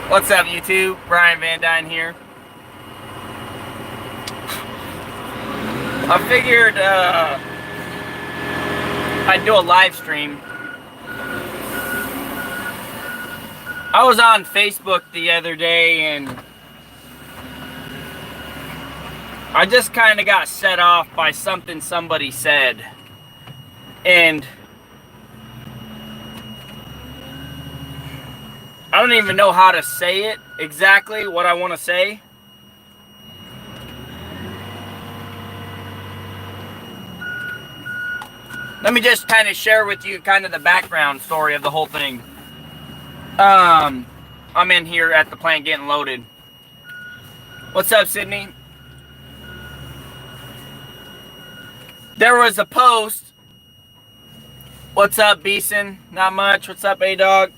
What's up, YouTube? Brian VANDUYN here. I figured I'd do a live stream. I was on Facebook the other day and I just kind of got set off by something somebody said. And I don't even know how to say it exactly, what I want to say. Let me just kind of share with you kind of the background story of the whole thing. I'm in here at the plant getting loaded. What's up, Sydney? There was a post. What's up, Beeson? Not much. What's up, A-Dog?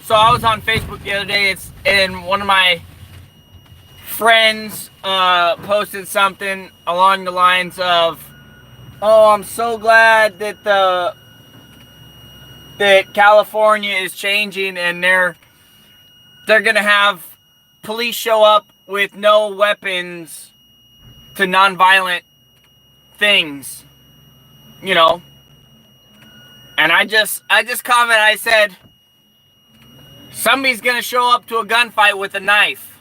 So I was on Facebook the other day, and one of my friends posted something along the lines of, "Oh, I'm so glad that California is changing and they're gonna have police show up with no weapons to nonviolent things, you know." And I just commented, I said, somebody's gonna show up to a gunfight with a knife.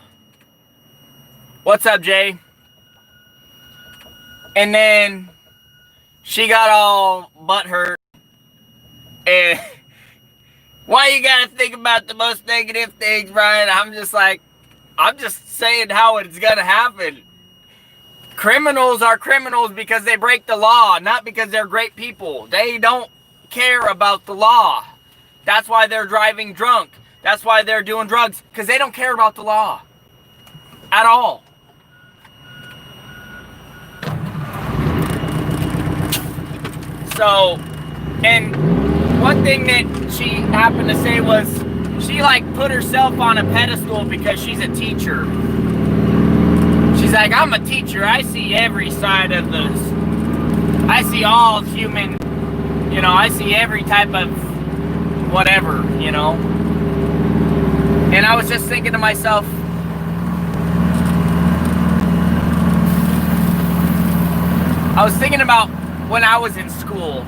What's up, Jay? And then she got all butthurt. And why you gotta think about the most negative things, Brian? I'm just saying how it's gonna happen. Criminals are criminals because they break the law, not because they're great people. They don't care about the law. That's why they're driving drunk. That's why they're doing drugs, because they don't care about the law at all. So, and one thing that she happened to say was she put herself on a pedestal because she's a teacher. She's like, "I'm a teacher. I see every side of this. I see all human, I see every type of whatever, And I was just thinking to myself, I was thinking about when I was in school.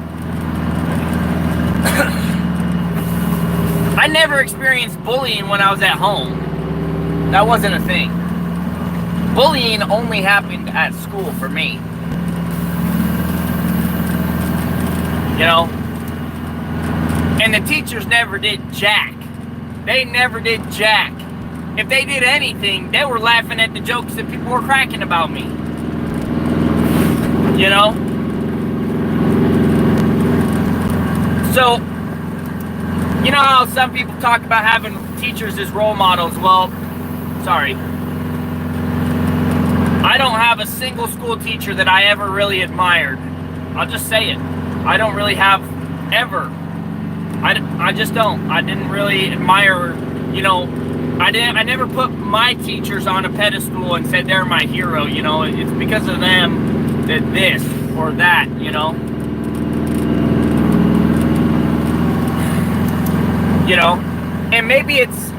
I never experienced bullying when I was at home. That wasn't a thing. Bullying only happened at school for me. And the teachers never did jack. They never did jack. If they did anything, they were laughing at the jokes that people were cracking about me. So, you know how some people talk about having teachers as role models? Well, sorry. I don't have a single school teacher that I ever really admired. I'll just say it. I don't really have ever. I just don't. I didn't really admire, I never put my teachers on a pedestal and said they're my hero, It's because of them that this or that, And maybe it's,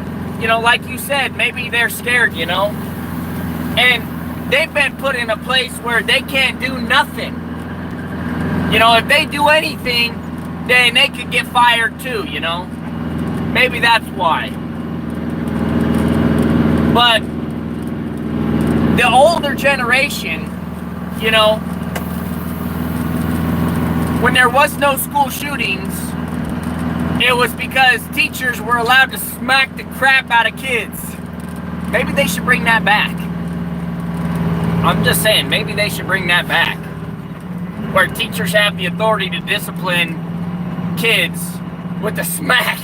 like you said, maybe they're scared, And they've been put in a place where they can't do nothing. If they do anything, then they could get fired too, Maybe that's why. But the older generation, when there was no school shootings, it was because teachers were allowed to smack the crap out of kids. Maybe they should bring that back. I'm just saying, maybe they should bring that back. Where teachers have the authority to discipline kids with a smack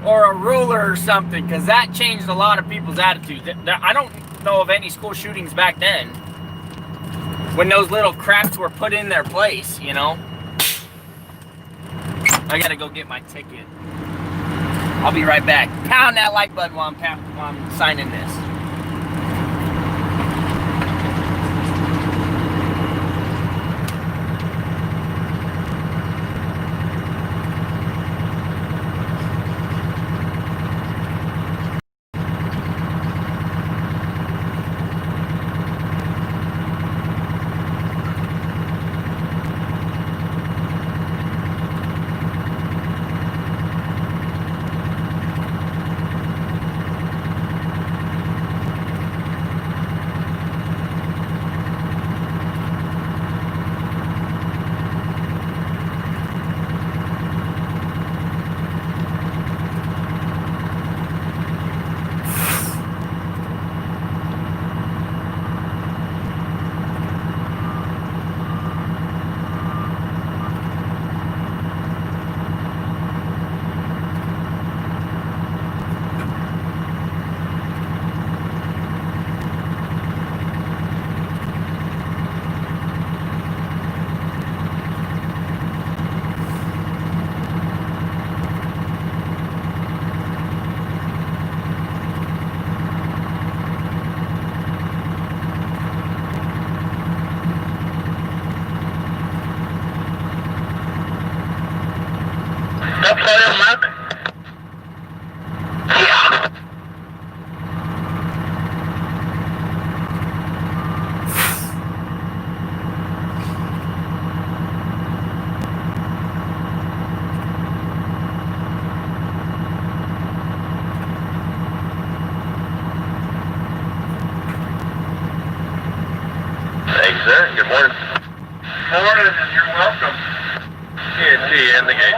or a ruler or something, because that changed a lot of people's attitudes. I don't know of any school shootings back then when those little craps were put in their place, I gotta go get my ticket. I'll be right back. Pound that like button while I'm signing this. Topsoil, Mark? Yeah. Thanks, sir. Good morning. Morning, and you're welcome. Yeah, see you in the gate.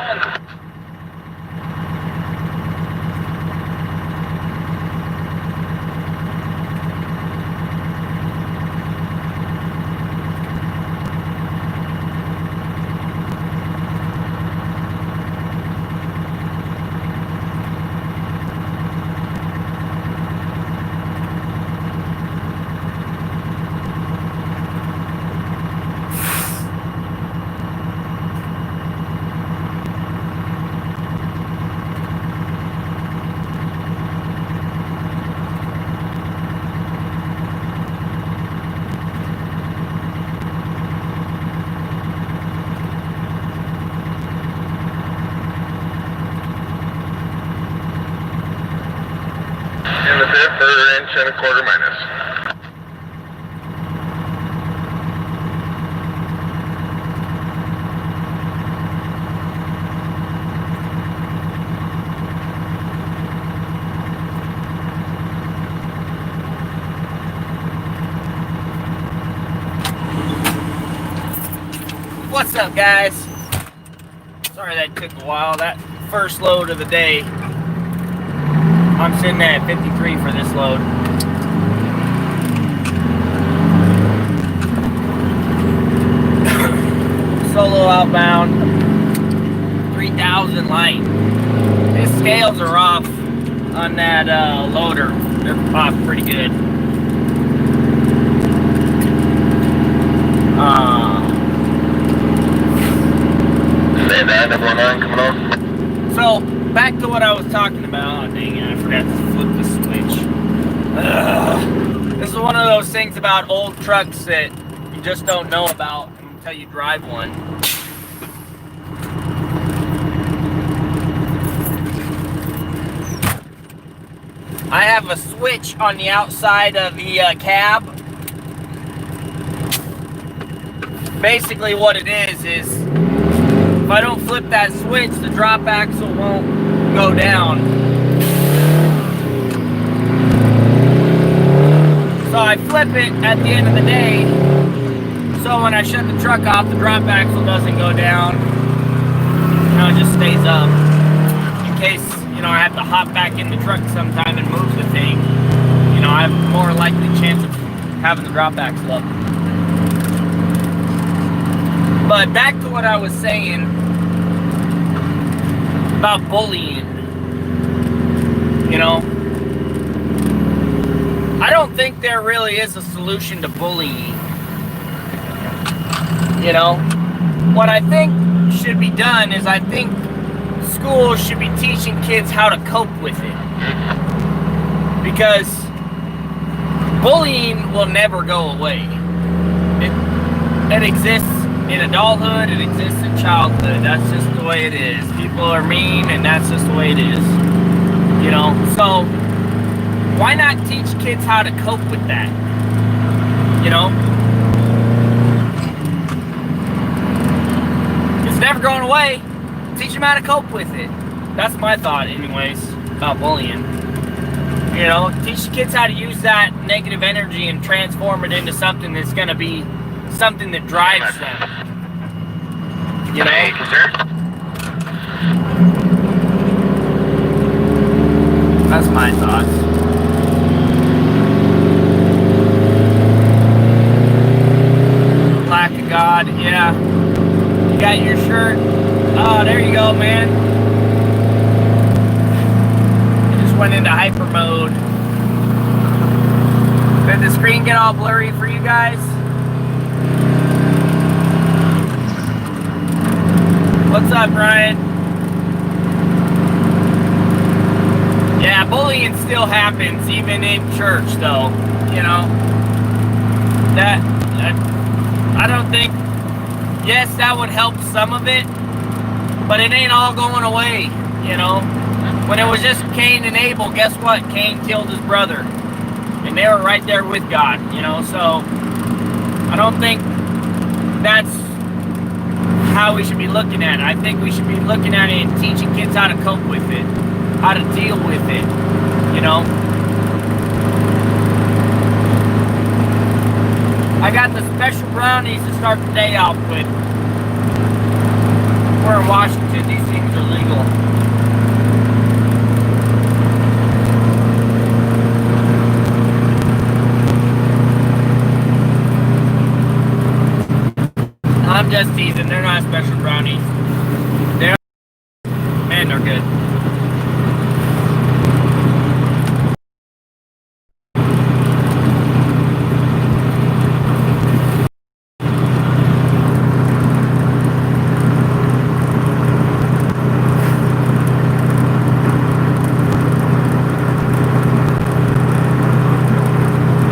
In the fifth for inch and a quarter minus. What's up, guys? Sorry that took a while. That first load of the day. I'm sitting at 53 for this load. Solo outbound, 3,000 light. His scales are off on that loader. They're off pretty good. Number 9 coming on. So, back to what I was talking about. Oh, dang it, I forgot to flip the switch. Ugh. This is one of those things about old trucks that you just don't know about until you drive one. I have a switch on the outside of the cab. Basically what it is if I don't flip that switch, the drop axle won't go down. So I flip it at the end of the day, so when I shut the truck off, the drop axle doesn't go down. It just stays up. In case, I have to hop back in the truck sometime and move the thing. I have a more likely chance of having the drop axle up. But back to what I was saying about bullying. I don't think there really is a solution to bullying. What I think should be done is I think schools should be teaching kids how to cope with it. Because bullying will never go away. It exists in adulthood, it exists in childhood. That's just the way it is. People are mean, and that's just the way it is. So why not teach kids how to cope with that? It's never going away. Teach them how to cope with it. That's my thought, anyways, about bullying. Teach kids how to use that negative energy and transform it into something that's going to be something that drives them. Thank you, sir. That's my thoughts. Lack of God, yeah. You got your shirt. Oh, there you go, man. It just went into hyper mode. Did the screen get all blurry for you guys? What's up, Ryan? Yeah, bullying still happens, even in church, though. I don't think, yes, that would help some of it, But it ain't all going away, you know. When it was just Cain and Abel, guess what? Cain killed his brother. And they were right there with God, you know. So I don't think that's how we should be looking at it. I think we should be looking at it and teaching kids how to cope with it, how to deal with it, you know. I got the special brownies to start the day off with. We're in Washington, these things are legal. I'm just teasing, they're not special brownies. They're, man, they're good.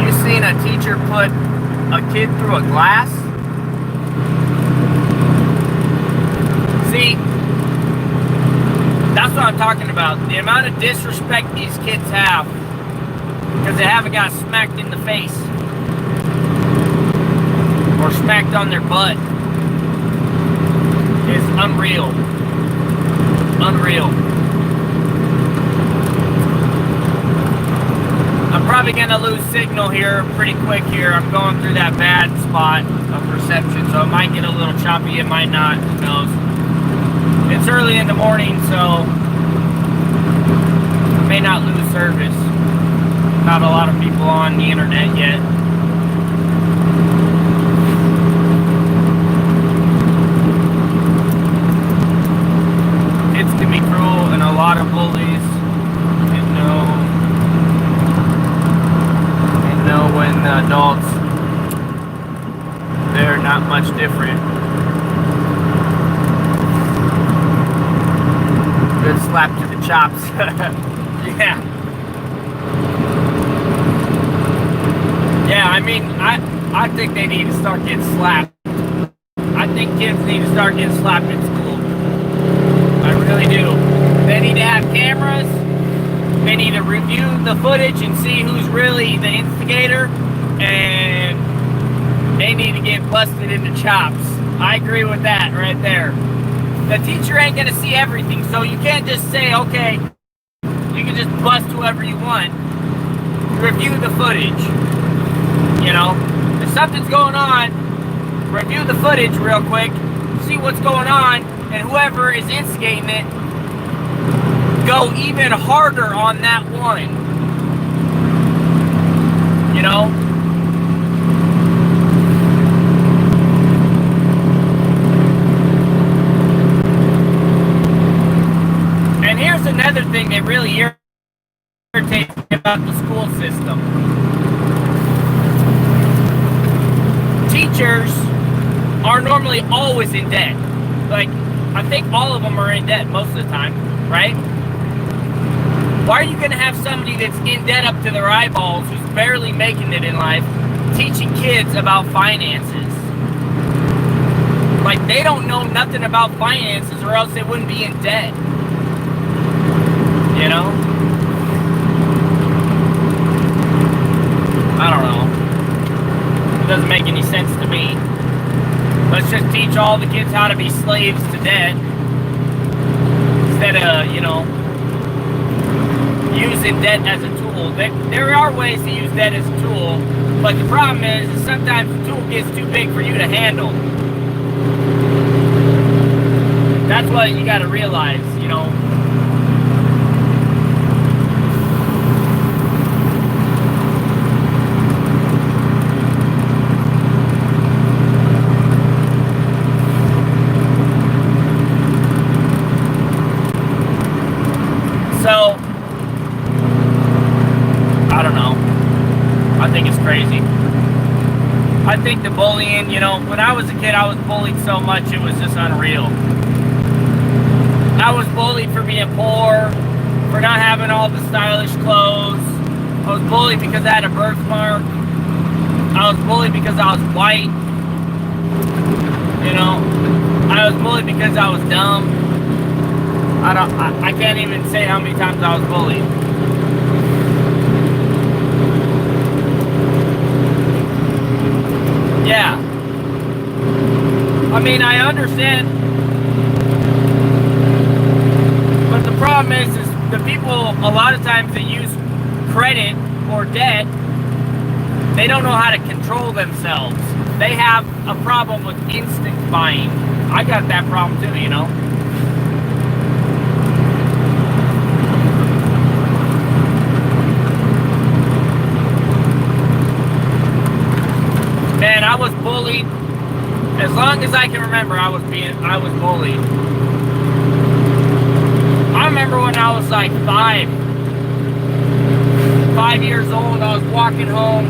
You seen a teacher put a kid through a glass? See, that's what I'm talking about. The amount of disrespect these kids have because they haven't got smacked in the face or smacked on their butt is unreal. Unreal. I'm probably going to lose signal here pretty quick here. I'm going through that bad spot of reception, so it might get a little choppy, it might not, who knows. It's early in the morning, so I may not lose service. Not a lot of people on the internet yet. Kids can be cruel, and a lot of bullies, when adults, they're not much different. Good slap to the chops. Yeah. Yeah, I mean, I think they need to start getting slapped. I think kids need to start getting slapped in school. I really do. They need to have cameras. They need to review the footage and see who's really the instigator. And they need to get busted in the chops. I agree with that right there. The teacher ain't going to see everything, so you can't just say, okay, you can just bust whoever you want. Review the footage. You know, if something's going on, review the footage real quick, see what's going on, and whoever is instigating it, go even harder on that one. You know? And here's another thing that really irritates me about the school system. Teachers are normally always in debt. Like, I think all of them are in debt most of the time, right? Why are you going to have somebody that's in debt up to their eyeballs, who's barely making it in life, teaching kids about finances? Like, they don't know nothing about finances, or else they wouldn't be in debt. You know? I don't know. It doesn't make any sense to me. Let's just teach all the kids how to be slaves to debt, instead of, you know, using debt as a tool. There are ways to use debt as a tool, but the problem is sometimes the tool gets too big for you to handle. That's what you got to realize, you know. So, I don't know. I think it's crazy. I think the bullying, you know, when I was a kid, I was bullied so much, it was just unreal. I was bullied for being poor, for not having all the stylish clothes. I was bullied because I had a birthmark. I was bullied because I was white. You know, I was bullied because I was dumb. I can't even say how many times I was bullied. Yeah. I mean, I understand. But the problem is the people, a lot of times that use credit or debt, they don't know how to control themselves. They have a problem with instant buying. I got that problem too, you know. Man, I was bullied. As long as I can remember, I was bullied. I remember when I was like 5 years old, I was walking home.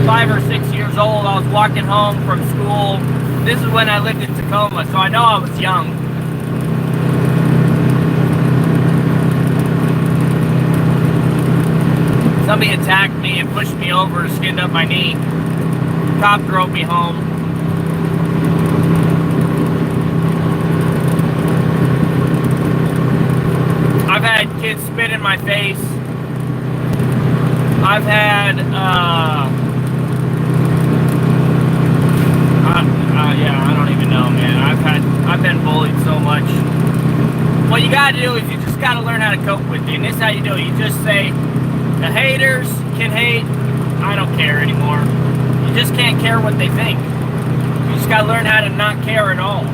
5 or 6 years old, I was walking home from school. This is when I lived in Tacoma, so I know I was young. Somebody attacked me and pushed me over, skinned up my knee. Cop drove me home. I've had kids spit in my face. I've had, yeah, I don't even know, man. I've been bullied so much. What you gotta do is you just gotta learn how to cope with it. And this is how you do it. You just say, the haters can hate, I don't care anymore. You just can't care what they think. You just gotta learn how to not care at all.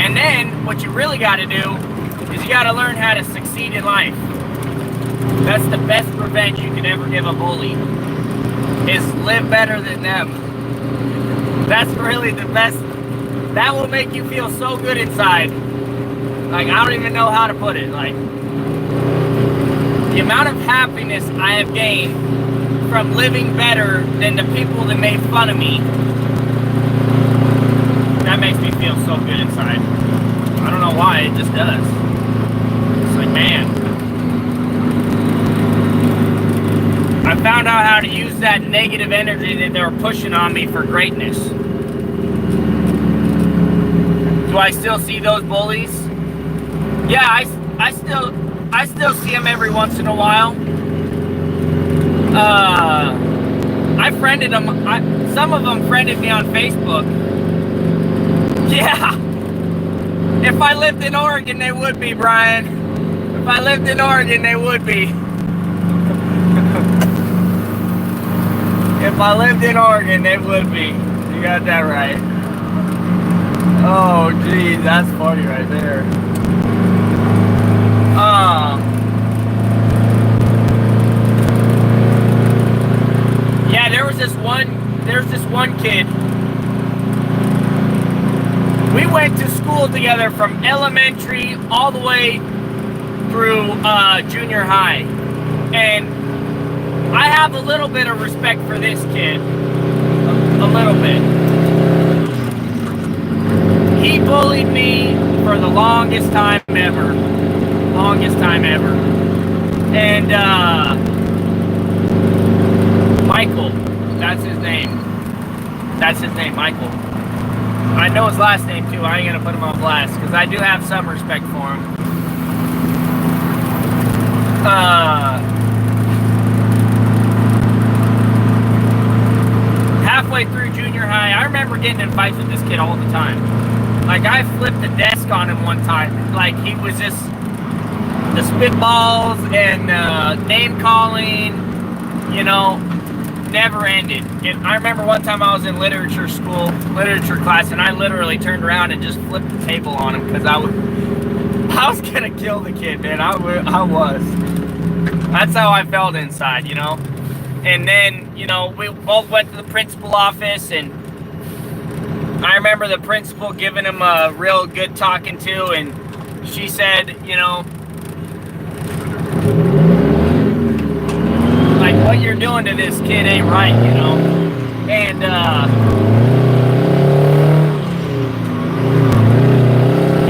And then, what you really gotta do is you gotta learn how to succeed in life. That's the best revenge you can ever give a bully, is live better than them. That's really the best. That will make you feel so good inside. Like, I don't even know how to put it. Like, the amount of happiness I have gained from living better than the people that made fun of me, that makes me feel so good inside. I don't know why, it just does. It's like, man, I found out how to use that negative energy that they were pushing on me for greatness. Do I still see those bullies? Yeah, I still see them every once in a while. I friended them. Some of them friended me on Facebook. Yeah. If I lived in Oregon, they would be, Brian. If I lived in Oregon, they would be. If I lived in Oregon, they would be. You got that right. Oh, geez, that's funny right there. Yeah, there's this one kid. We went to school together from elementary all the way through junior high. And I have a little bit of respect for this kid. A little bit. He bullied me for the longest time ever. Longest time ever. And Michael, that's his name. That's his name, Michael. I know his last name too. I ain't gonna put him on blast because I do have some respect for him. Halfway through junior high, I remember getting in fights with this kid all the time. Like, I flipped the desk on him one time. Like, he was just the spitballs and name calling, you know, never ended. And I remember one time I was in literature class, and I literally turned around and just flipped the table on him because I was gonna kill the kid, man. I was. That's how I felt inside, you know. And then, you know, we both went to the principal office, and I remember the principal giving him a real good talking to, and she said, you know, like, what you're doing to this kid ain't right, you know. And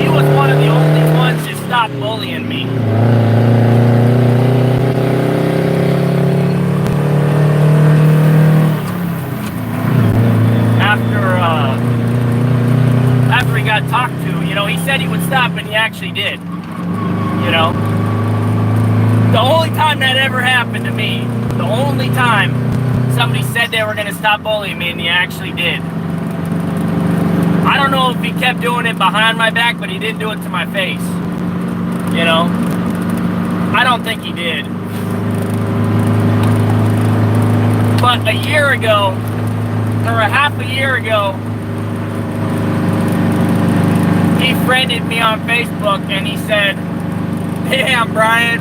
he was one of the only ones that stopped bullying me. talked to. You know, he said he would stop, and he actually did. You know, the only time that ever happened to me, the only time somebody said they were going to stop bullying me, and he actually did. I don't know if he kept doing it behind my back, but he didn't do it to my face. You know, I don't think he did. But a year ago, or a half a year ago, he friended me on Facebook and he said, "Damn, Brian,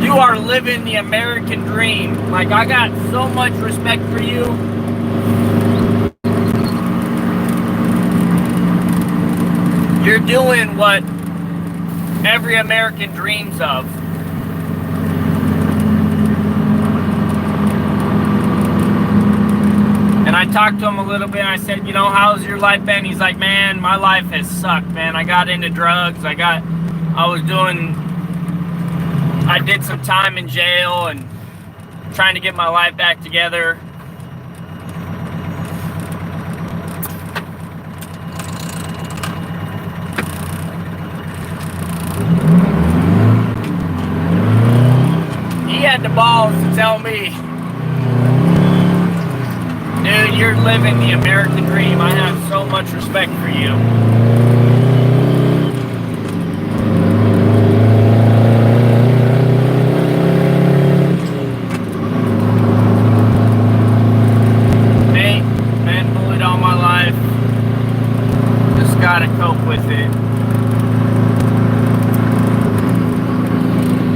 you are living the American dream. Like, I got so much respect for you. You're doing what every American dreams of." And I talked to him a little bit, and I said, "You know, how's your life been?" He's like, "Man, my life has sucked, man. I got into drugs. I did some time in jail and trying to get my life back together." He had the balls to tell me, "Dude, you're living the American dream. I have so much respect for you." Hey, been bullied all my life. Just gotta cope with it.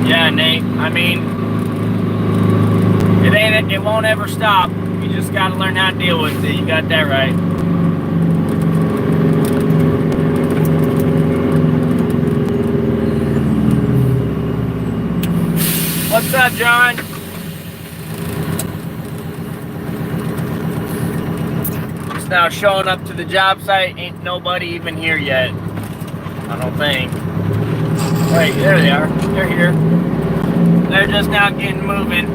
Yeah, Nate, I mean, it won't ever stop. You just gotta learn how to deal with it. You got that right. What's up, John? Just now showing up to the job site. Ain't nobody even here yet. I don't think. Wait, there they are. They're here. They're just now getting moving.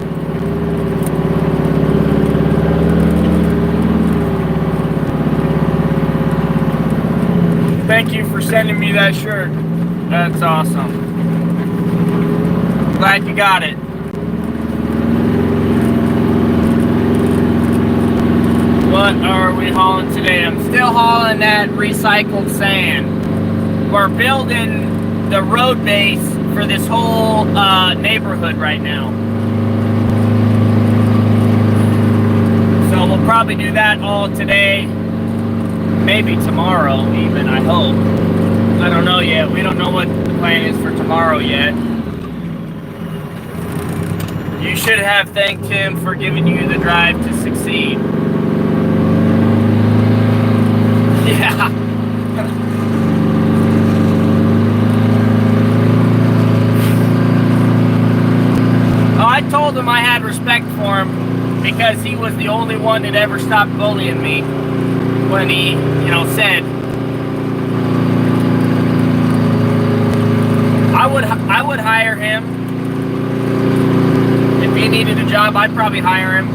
Thank you for sending me that shirt. That's awesome. Glad you got it. What are we hauling today? I'm still hauling that recycled sand. We're building the road base for this whole neighborhood right now. So we'll probably do that all today. Maybe tomorrow even, I hope. I don't know yet. We don't know what the plan is for tomorrow yet. You should have thanked him for giving you the drive to succeed. Yeah. Oh, I told him I had respect for him because he was the only one that ever stopped bullying me. When he, you know, said, I would hire him. If he needed a job, I'd probably hire him.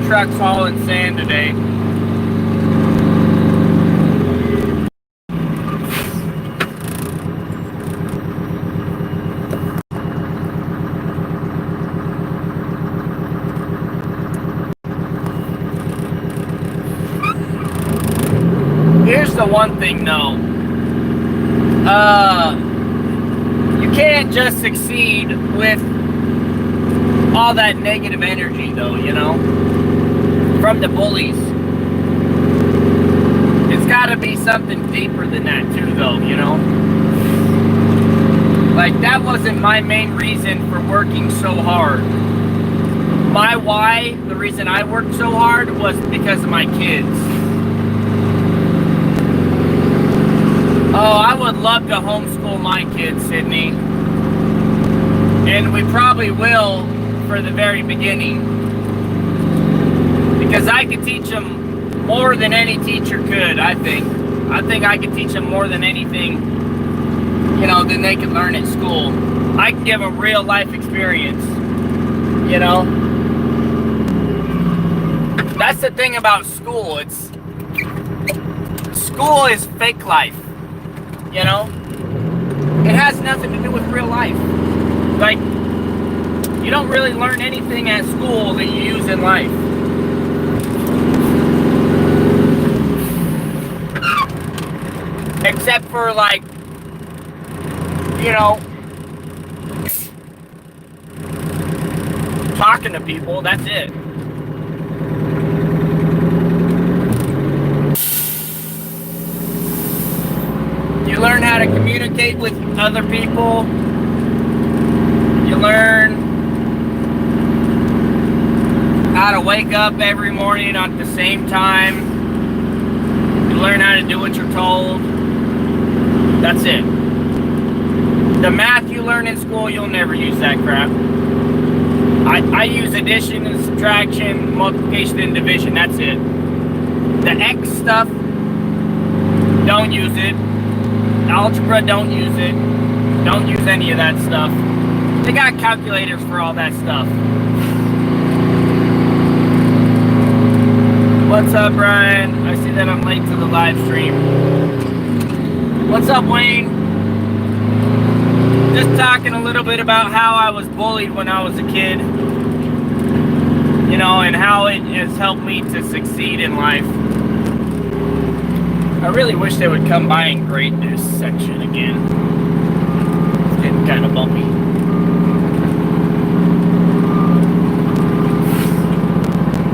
Trucks hauling sand today. Here's the one thing though. You can't just succeed with all that negative energy though, you know? From the bullies. It's gotta be something deeper than that too though, you know? Like, that wasn't my main reason for working so hard. My why, the reason I worked so hard was because of my kids. Oh, would love to homeschool my kids, Sydney. And we probably will for the very beginning. Because I could teach them more than any teacher could, I think. I think I could teach them more than anything, you know, than they could learn at school. I can give them real life experience, you know. That's the thing about school. School is fake life, you know. It has nothing to do with real life. Like, you don't really learn anything at school that you use in life. Except for, like, you know, talking to people, that's it. You learn how to communicate with other people. You learn how to wake up every morning at the same time. You learn how to do what you're told. That's it. The math you learn in school, you'll never use that crap. I use addition and subtraction, multiplication and division, that's it. The X stuff, don't use it. Algebra, don't use it. Don't use any of that stuff. They got calculators for all that stuff. What's up, Brian? I see that I'm late to the live stream. What's up, Wayne? Just talking a little bit about how I was bullied when I was a kid. You know, and how it has helped me to succeed in life. I really wish they would come by and grade this section again. It's getting kind of bumpy.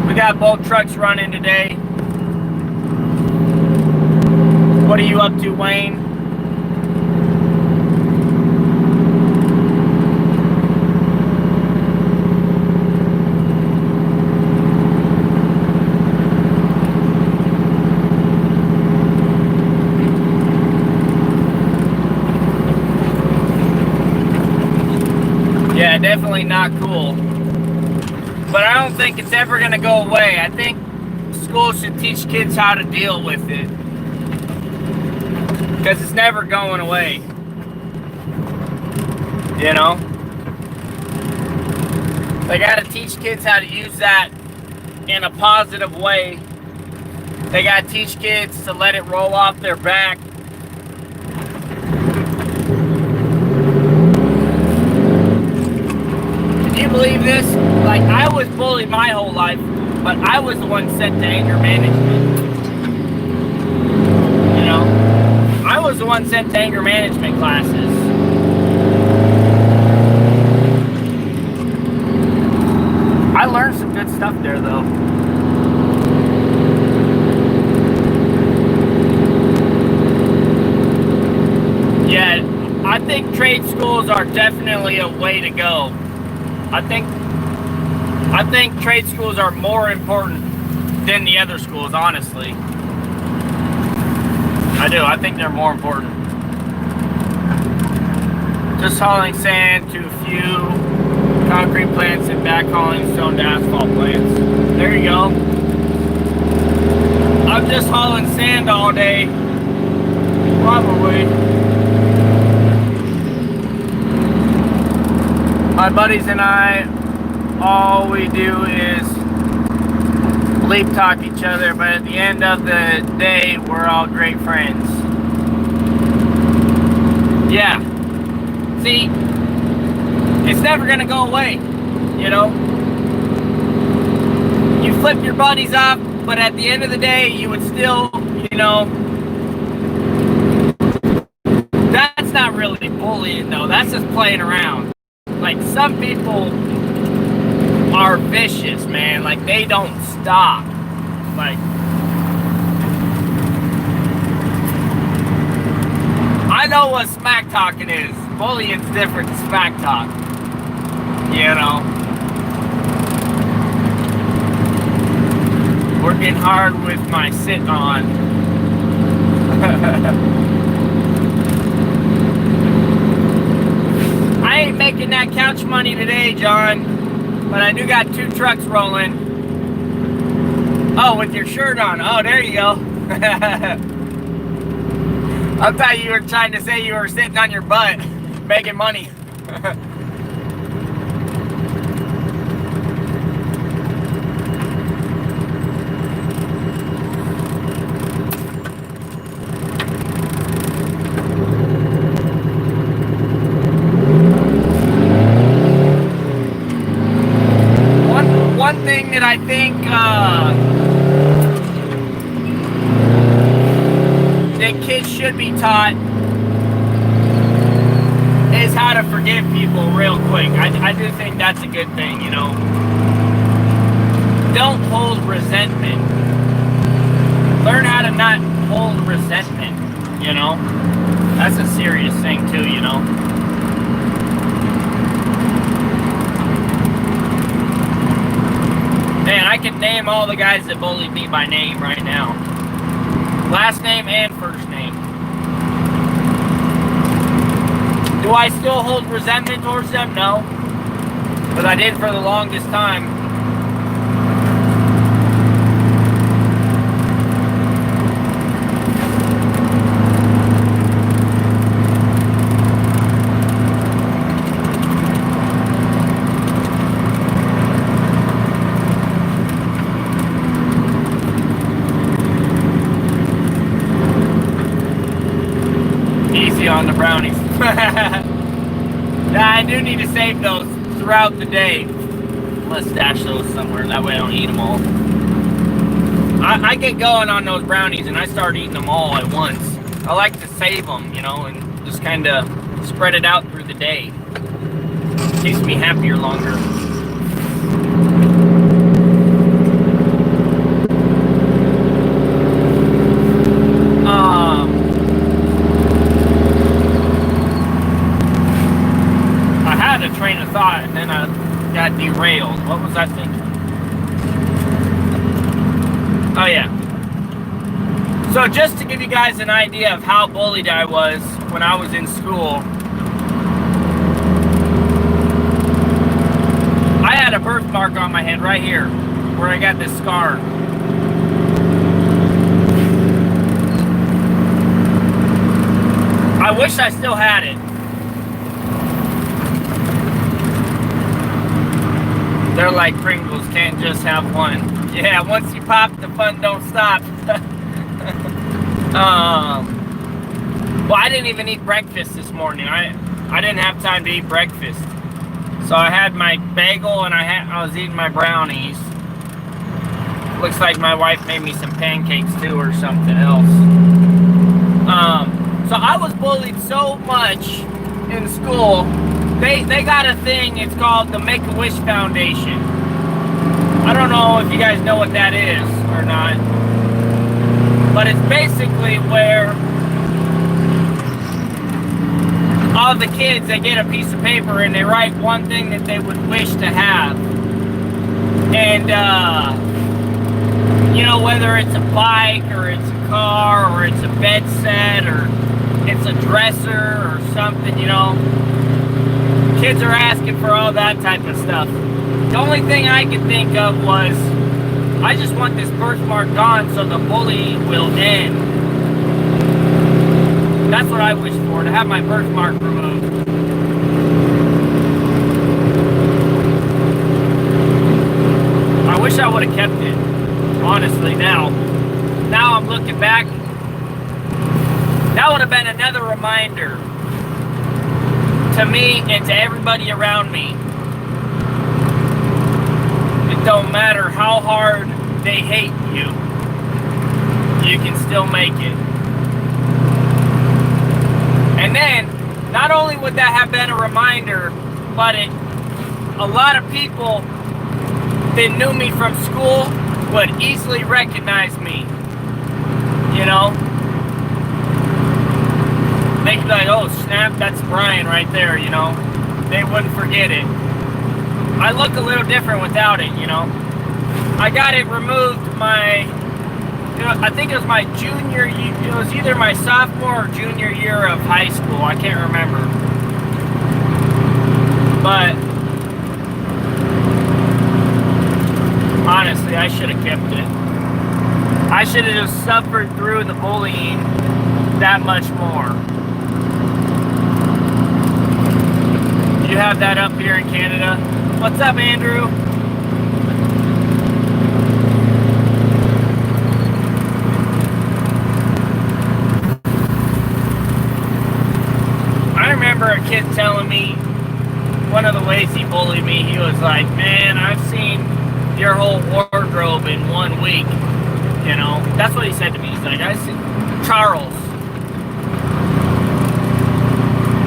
We got both trucks running today. What are you up to, Wayne? Yeah, definitely not cool. But I don't think it's ever going to go away. I think schools should teach kids how to deal with it. Because it's never going away. You know? They got to teach kids how to use that in a positive way. They got to teach kids to let it roll off their back. Can you believe this? Like, I was bullied my whole life, but I was the one sent to anger management. You know? I was the one sent to anger management classes. I learned some good stuff there, though. Yeah, I think trade schools are definitely a way to go. I think trade schools are more important than the other schools, honestly. I do. I think they're more important. Just hauling sand to a few concrete plants and backhauling stone to asphalt plants. There you go. I'm just hauling sand all day. Probably. My buddies and I, all we do is bleep talk each other, but at the end of the day, we're all great friends. Yeah. See, it's never gonna go away, you know? You flip your buddies off, but at the end of the day, you would still, you know, that's not really bullying, though. That's just playing around. Like, some people are vicious, man. Like, they don't stop. Like, I know what smack talking is. Bullying's different than smack talk. You know? Working hard with my sit on. much money today, John, but I do got 2 trucks rolling. Oh, with your shirt on. Oh, there you go. I thought you were trying to say you were sitting on your butt making money. One thing that I think that kids should be taught is how to forgive people real quick. I do think that's a good thing, you know. Don't hold resentment. Learn how to not hold resentment, you know. That's a serious thing too, you know. Man, I can name all the guys that bullied me by name right now. Last name and first name. Do I still hold resentment towards them? No. But I did for the longest time. On the brownies. Nah, I do need to save those throughout the day. Let's stash those somewhere, that way I don't eat them all. I get going on those brownies and I start eating them all at once. I like to save them, you know, and just kind of spread it out through the day. Keeps me happier longer. Train of thought, and then I got derailed. What was I thinking? Oh yeah. So just to give you guys an idea of how bullied I was when I was in school, I had a birthmark on my head right here where I got this scar. I wish I still had it. They're like Pringles, can't just have one. Yeah, once you pop, the fun don't stop. Well, I didn't even eat breakfast this morning. I didn't have time to eat breakfast. So I had my bagel and I was eating my brownies. Looks like my wife made me some pancakes too or something else. So I was bullied so much in school. They got a thing, it's called the Make-A-Wish Foundation. I don't know if you guys know what that is or not. But it's basically where all the kids, they get a piece of paper and they write one thing that they would wish to have. And, you know, whether it's a bike or it's a car or it's a bed set or it's a dresser or something, you know. Kids are asking for all that type of stuff. The only thing I could think of was, I just want this birthmark gone so the bully will end. That's what I wish for, to have my birthmark removed. I wish I would have kept it, honestly, now. Now I'm looking back. That would have been another reminder to me and to everybody around me. It don't matter how hard they hate you, you can still make it. And then, not only would that have been a reminder, but a lot of people that knew me from school would easily recognize me, you know? They could be like, oh snap, that's Brian right there, you know. They wouldn't forget it. I look a little different without it, you know. I got it removed I think it was my junior year, it was either my sophomore or junior year of high school, I can't remember. But Honestly, I should have kept it. I should have just suffered through the bullying that much more. You have that up here in Canada? What's up, Andrew? I remember a kid telling me one of the ways he bullied me, he was like, man, I've seen your whole wardrobe in 1 week. You know, that's what he said to me. He's like, I see Charles.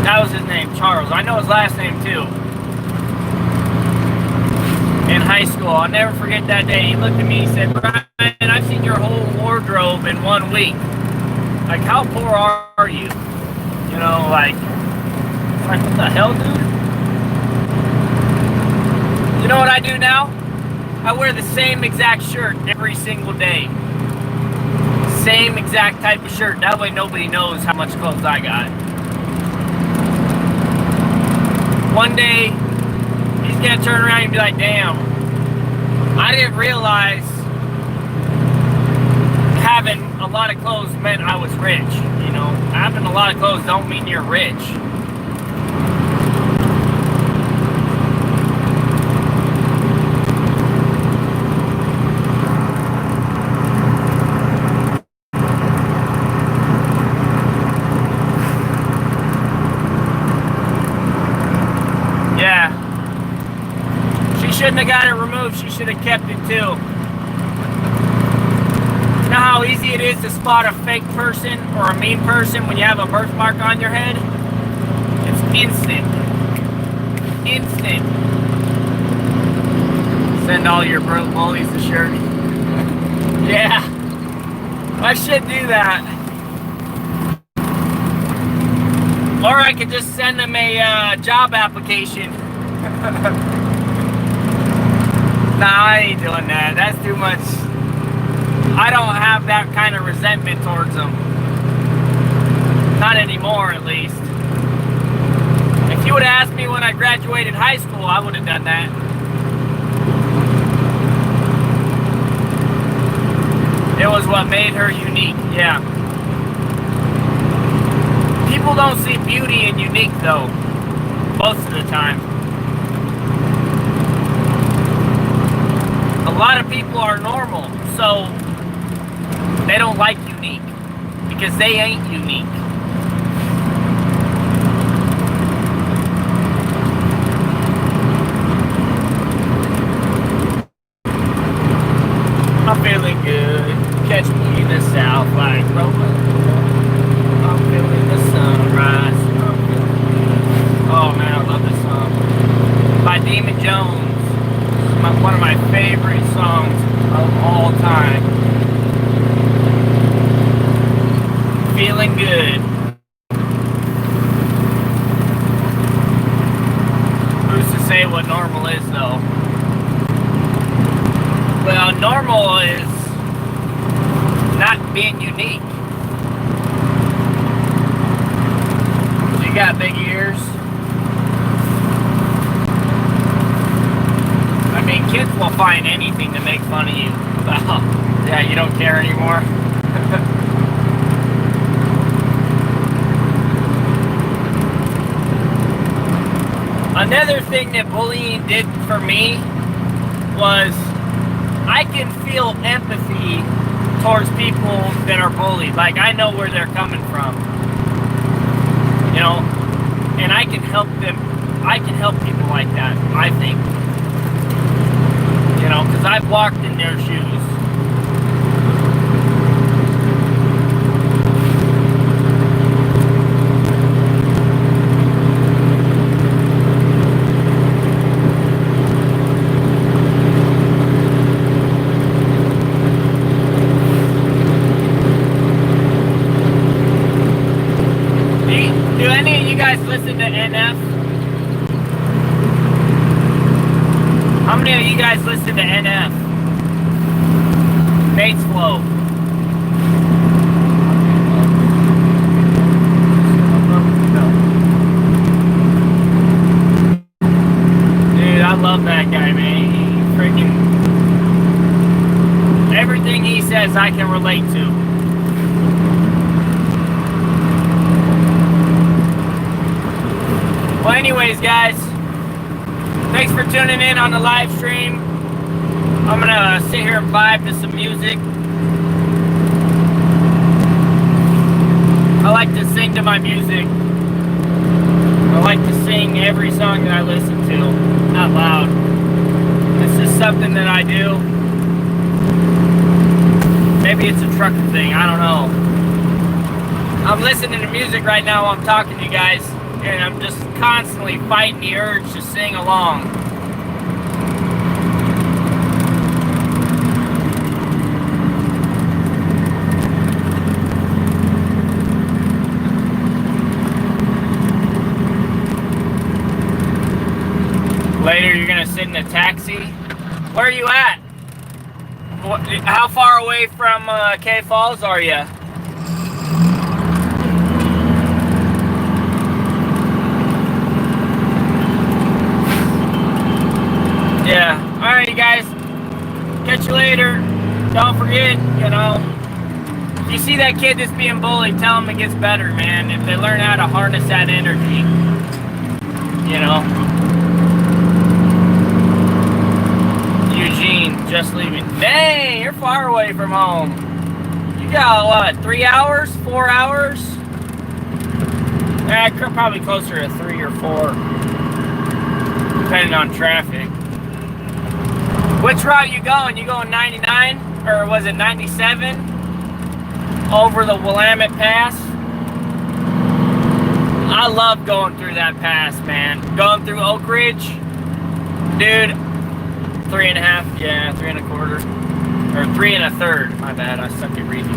That was his name, Charles. I know his last name too. In high school, I'll never forget that day. He looked at me, he said, Brian, I've seen your whole wardrobe in 1 week. Like, how poor are you? You know, like what the hell, dude? You know what I do now? I wear the same exact shirt every single day. Same exact type of shirt. That way nobody knows how much clothes I got. One day, he's gonna turn around and be like, damn, I didn't realize having a lot of clothes meant I was rich. You know, having a lot of clothes don't mean you're rich. Shouldn't have got it removed. She should have kept it too. You know how easy it is to spot a fake person or a mean person when you have a birthmark on your head? It's instant. Instant. Send all your bullies a shirt. Yeah. I should do that. Or I could just send them a job application. Nah, I ain't doing that. That's too much. I don't have that kind of resentment towards them. Not anymore, at least. If you would have asked me when I graduated high school, I would have done that. It was what made her unique, yeah. People don't see beauty in unique, though. Most of the time. A lot of people are normal, so they don't like unique because they ain't unique. I'm feeling good. Catch me in the south like Roman. I'm feeling the sunrise. Oh man, I love this song. By Demon Jones. One of my favorite songs of all time. Feeling good. Who's to say what normal is, though? Well, normal is not being unique. You got big ears. I mean, kids will find anything to make fun of you. Well, yeah, you don't care anymore. Another thing that bullying did for me was I can feel empathy towards people that are bullied. Like, I know where they're coming from. You know? And I can help them. I can help people like that, I think. You know, because I've walked in their shoes. Do any of you guys listen to NF? How many of you guys listen to NF? Bates Flow. Dude, I love that guy, man. He freaking says I can relate to. Well, anyways, guys, thanks for tuning in on the live stream. I'm gonna sit here and vibe to some music. I like to sing to my music. I like to sing every song that I listen to out loud. This is something that I do. Maybe it's a trucker thing, I don't know. I'm listening to music right now while I'm talking to you guys, and I'm just constantly fighting the urge to sing along. Later, you're gonna sit in a taxi. Where are you at? How far away from K Falls are you? Yeah. All right, you guys. Catch you later. Don't forget, you know, if you see that kid that's being bullied, tell him it gets better, man. If they learn how to harness that energy, you know. Eugene, just leaving. Dang, you're far away from home. You got what, 3 hours, 4 hours? Probably closer to 3 or 4, depending on traffic. Which route you going? You going 99, or was it 97? Over the Willamette Pass? I love going through that pass, man. Going through Oak Ridge, dude. 3.5, yeah, 3 1/4, or 3 1/3. My bad, I suck at reading.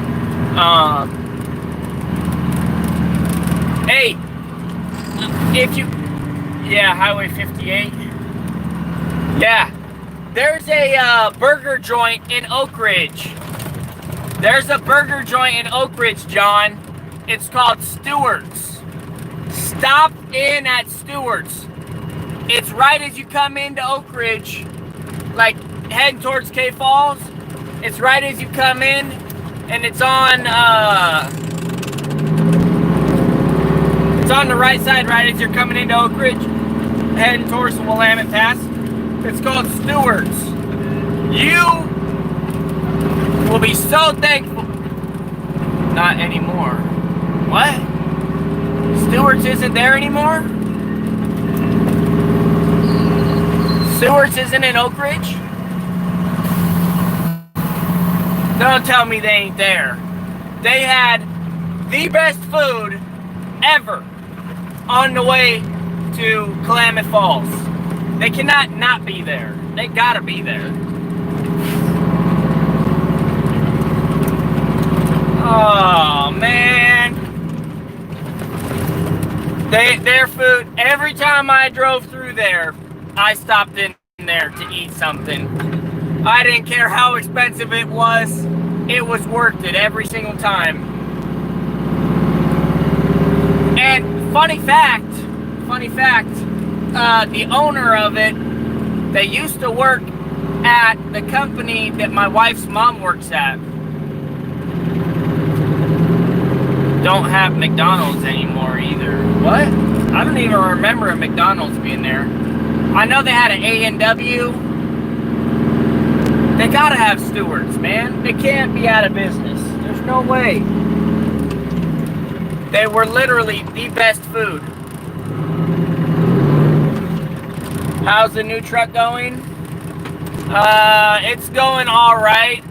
Hey, if you, yeah, Highway 58. Yeah, there's a burger joint in Oak Ridge. There's a burger joint in Oak Ridge, John. It's called Stewart's. Stop in at Stewart's. It's right as you come into Oak Ridge, like heading towards K Falls. It's right as you come in, and it's on the right side, right as you're coming into Oak Ridge, heading towards the Willamette Pass. It's called Stewart's. You will be so thankful. Not anymore. What? Stewart's isn't there anymore? Stewart's isn't in Oak Ridge? Don't tell me they ain't there. They had the best food ever on the way to Klamath Falls. They cannot not be there. They gotta be there. Oh, man. Their food, every time I drove through there, I stopped in there to eat something. I didn't care how expensive it was worth it every single time. And funny fact, the owner of it, they used to work at the company that my wife's mom works at. Don't have McDonald's anymore either. What? I don't even remember a McDonald's being there. I know they had an A&W. They gotta have Stewart's, man. They can't be out of business. There's no way. They were literally the best food. How's the new truck going? It's going all right.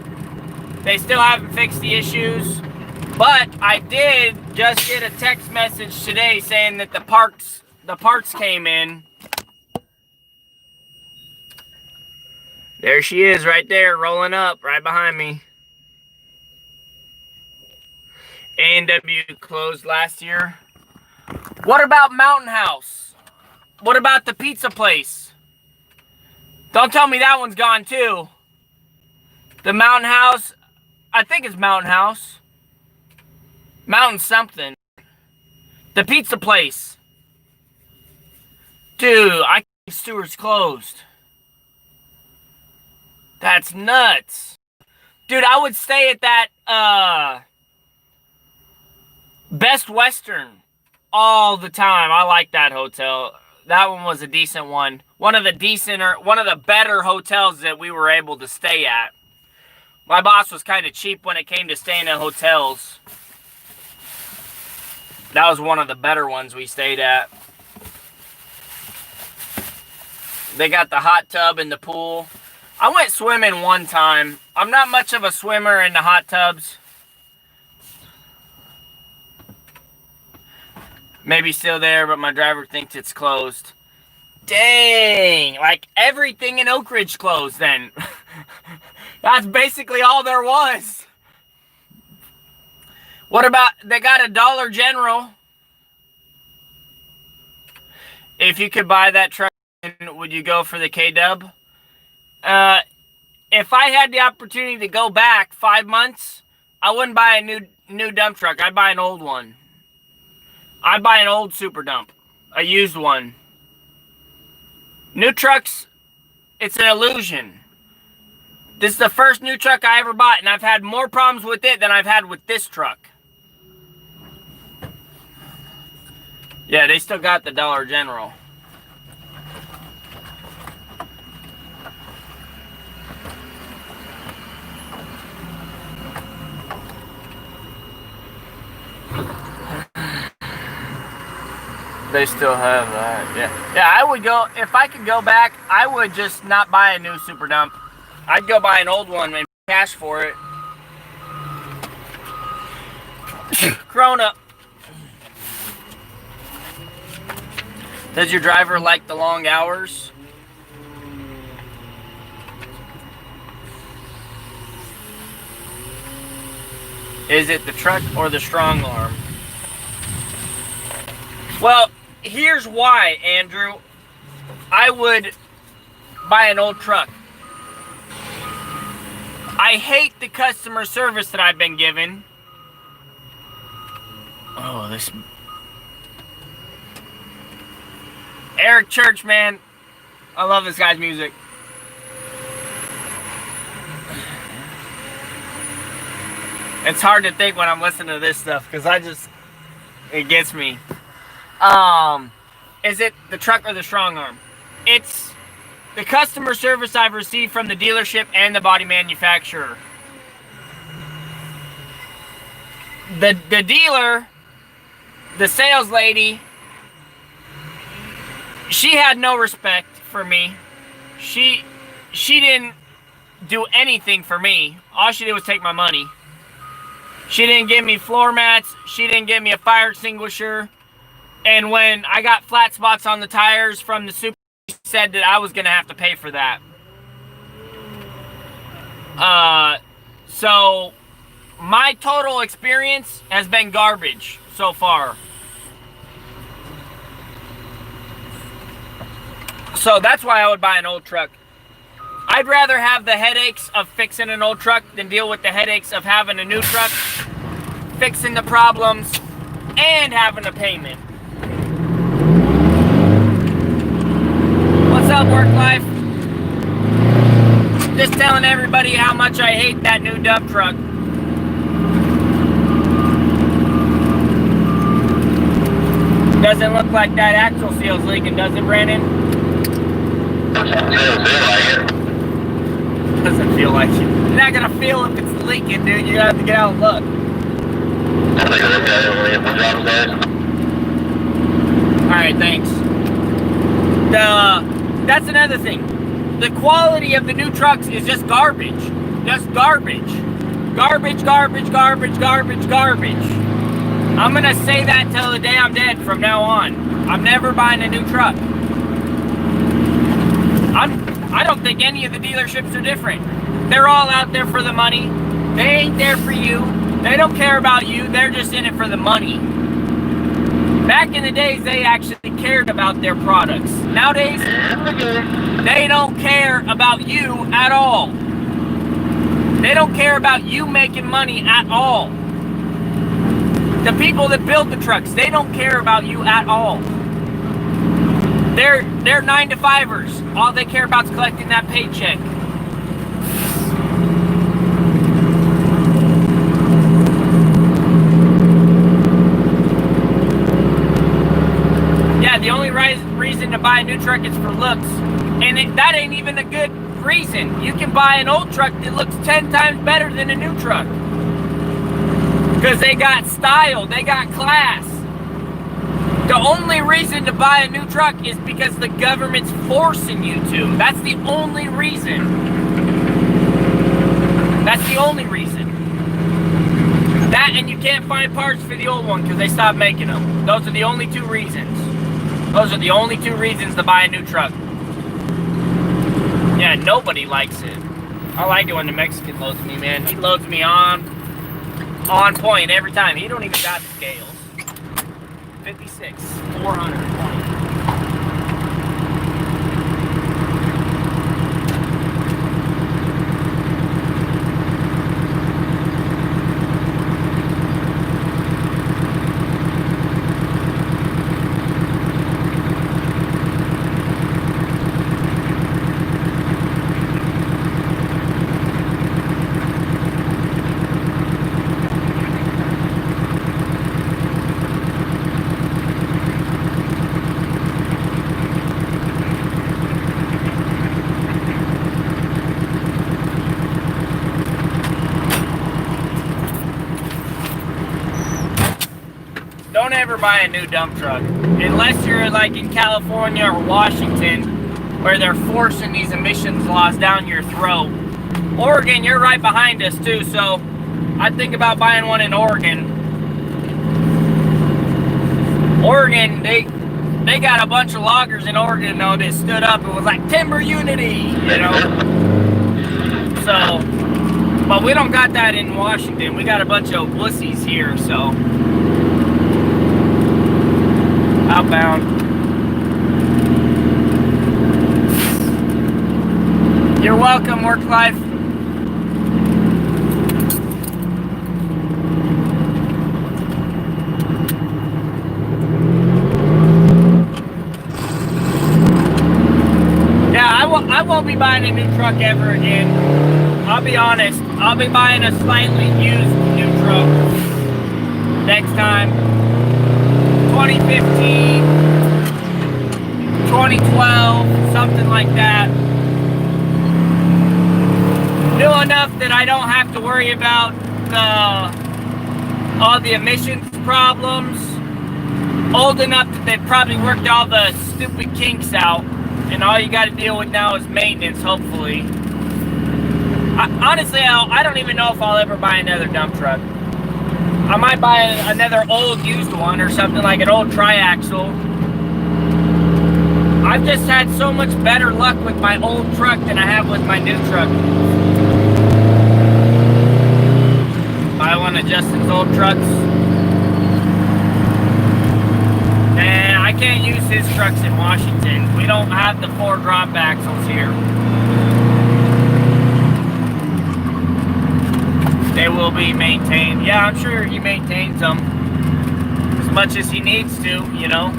They still haven't fixed the issues. But I did just get a text message today saying that the parts came in. There she is right there, rolling up right behind me. A&W closed last year. What about Mountain House? What about the pizza place? Don't tell me that one's gone too. The Mountain House, I think it's Mountain House. Mountain something. The pizza place. Dude, I think Stewart's closed. That's nuts. Dude, I would stay at that Best Western all the time. I like that hotel. That one was a decent one. One of the better hotels that we were able to stay at. My boss was kind of cheap when it came to staying in hotels. That was one of the better ones we stayed at. They got the hot tub and the pool. I went swimming one time. I'm not much of a swimmer in the hot tubs. Maybe still there, but my driver thinks it's closed. Dang! Like everything in Oak Ridge closed then. That's basically all there was. What about, they got a Dollar General. If you could buy that truck, would you go for the K-Dub? If I had the opportunity to go back 5 months, I wouldn't buy a new dump truck. I'd buy an old one. I'd buy an old super dump. A used one. New trucks, it's an illusion. This is the first new truck I ever bought, and I've had more problems with it than I've had with this truck. Yeah, they still got the Dollar General. They still have that, yeah. Yeah, I would go, if I could go back, I would just not buy a new super dump. I'd go buy an old one and cash for it. Corona. Does your driver like the long hours? Is it the truck or the strong arm? Well, here's why, Andrew. I would buy an old truck. I hate the customer service that I've been given. Oh, this... Eric Church, man. I love this guy's music. It's hard to think when I'm listening to this stuff because it gets me. Is it the truck or the strong arm? It's the customer service I've received from the dealership and the body manufacturer. The dealer, the sales lady, she had no respect for me. She didn't do anything for me. All she did was take my money. She didn't give me floor mats. She didn't give me a fire extinguisher. And when I got flat spots on the tires from the super, she said that I was going to have to pay for that. So my total experience has been garbage so far. So that's why I would buy an old truck. I'd rather have the headaches of fixing an old truck than deal with the headaches of having a new truck, fixing the problems, and having a payment. What's up, work life? Just telling everybody how much I hate that new dump truck. Doesn't look like that axle seal's leaking, does it, Brandon? Doesn't feel like it. You're not gonna feel if it's leaking, dude. You're gonna have to get out and look. Alright, thanks. That's another thing. The quality of the new trucks is just garbage. Just garbage. Garbage, garbage, garbage, garbage, garbage. I'm gonna say that till the day I'm dead from now on. I'm never buying a new truck. I don't think any of the dealerships are different. They're all out there for the money. They ain't there for you. They don't care about you. They're just in it for the money. Back in the days, they actually cared about their products. Nowadays, they don't care about you at all. They don't care about you making money at all. The people that build the trucks, they don't care about you at all. They're 9-to-5ers. All they care about is collecting that paycheck. the only reason to buy a new truck is for looks. And that ain't even a good reason. You can buy an old truck that looks 10 times better than a new truck. Because they got style, they got class. The only reason to buy a new truck is because the government's forcing you to. That's the only reason. That's the only reason. That, and you can't find parts for the old one because they stopped making them. Those are the only two reasons. Those are the only two reasons to buy a new truck. Yeah, nobody likes it. I like it when the Mexican loads me, man. He loads me on point every time. He don't even got the scales. 56, 420. Don't ever buy a new dump truck unless you're like in California or Washington where they're forcing these emissions laws down your throat. Oregon, you're right behind us too, so I think about buying one in Oregon. Oregon, they got a bunch of loggers in Oregon though that stood up and was like timber unity, you know. So, but we don't got that in Washington. We got a bunch of wussies here, so. Outbound. You're welcome, work life. Yeah, I won't be buying a new truck ever again. I'll be honest. I'll be buying a slightly used new truck next time. 2015, 2012, something like that. New enough that I don't have to worry about all the emissions problems. Old enough that they've probably worked all the stupid kinks out, and all you got to deal with now is maintenance, hopefully. Honestly, I don't even know if I'll ever buy another dump truck. I might buy another old used one or something, like an old triaxle. I've just had so much better luck with my old truck than I have with my new truck. Buy one of Justin's old trucks. And I can't use his trucks in Washington. We don't have the 4 drop axles here. They will be maintained. Yeah, I'm sure he maintains them as much as he needs to, you know.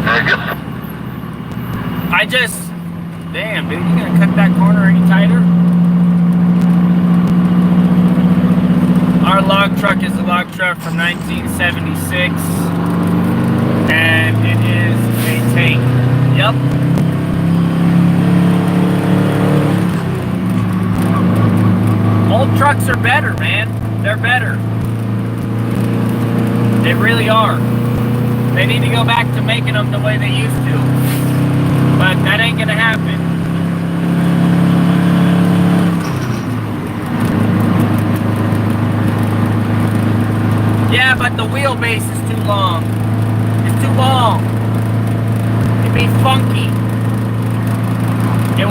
Very good. I just, damn, dude, you gonna cut that corner any tighter? Our log truck is a log truck from 1976, and it is maintained. Yep. Old trucks are better, man. They're better. They really are. They need to go back to making them the way they used to. But that ain't gonna happen. Yeah, but the wheelbase is too long. It's too long. It'd be funky. It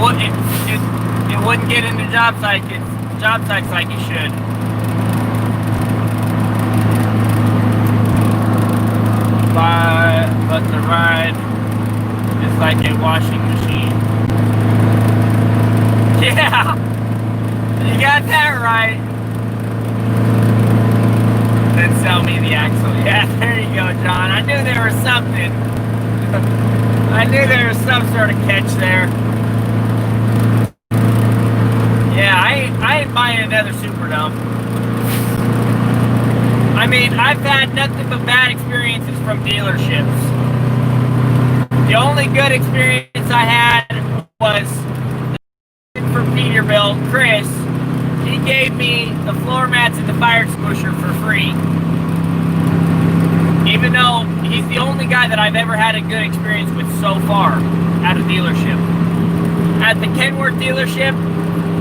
wouldn't get into job sites like it should. But the ride is like a washing machine. Yeah, you got that right. Then sell me the axle. Yeah, there you go, John. I knew there was something. I knew there was some sort of catch there. Yeah, I ain't buying another super dump. I mean, I've had nothing but bad experiences from dealerships. The only good experience I had was for Peterbilt, Chris. He gave me the floor mats and the fire extinguisher for free. Even though he's the only guy that I've ever had a good experience with so far at a dealership. At the Kenworth dealership,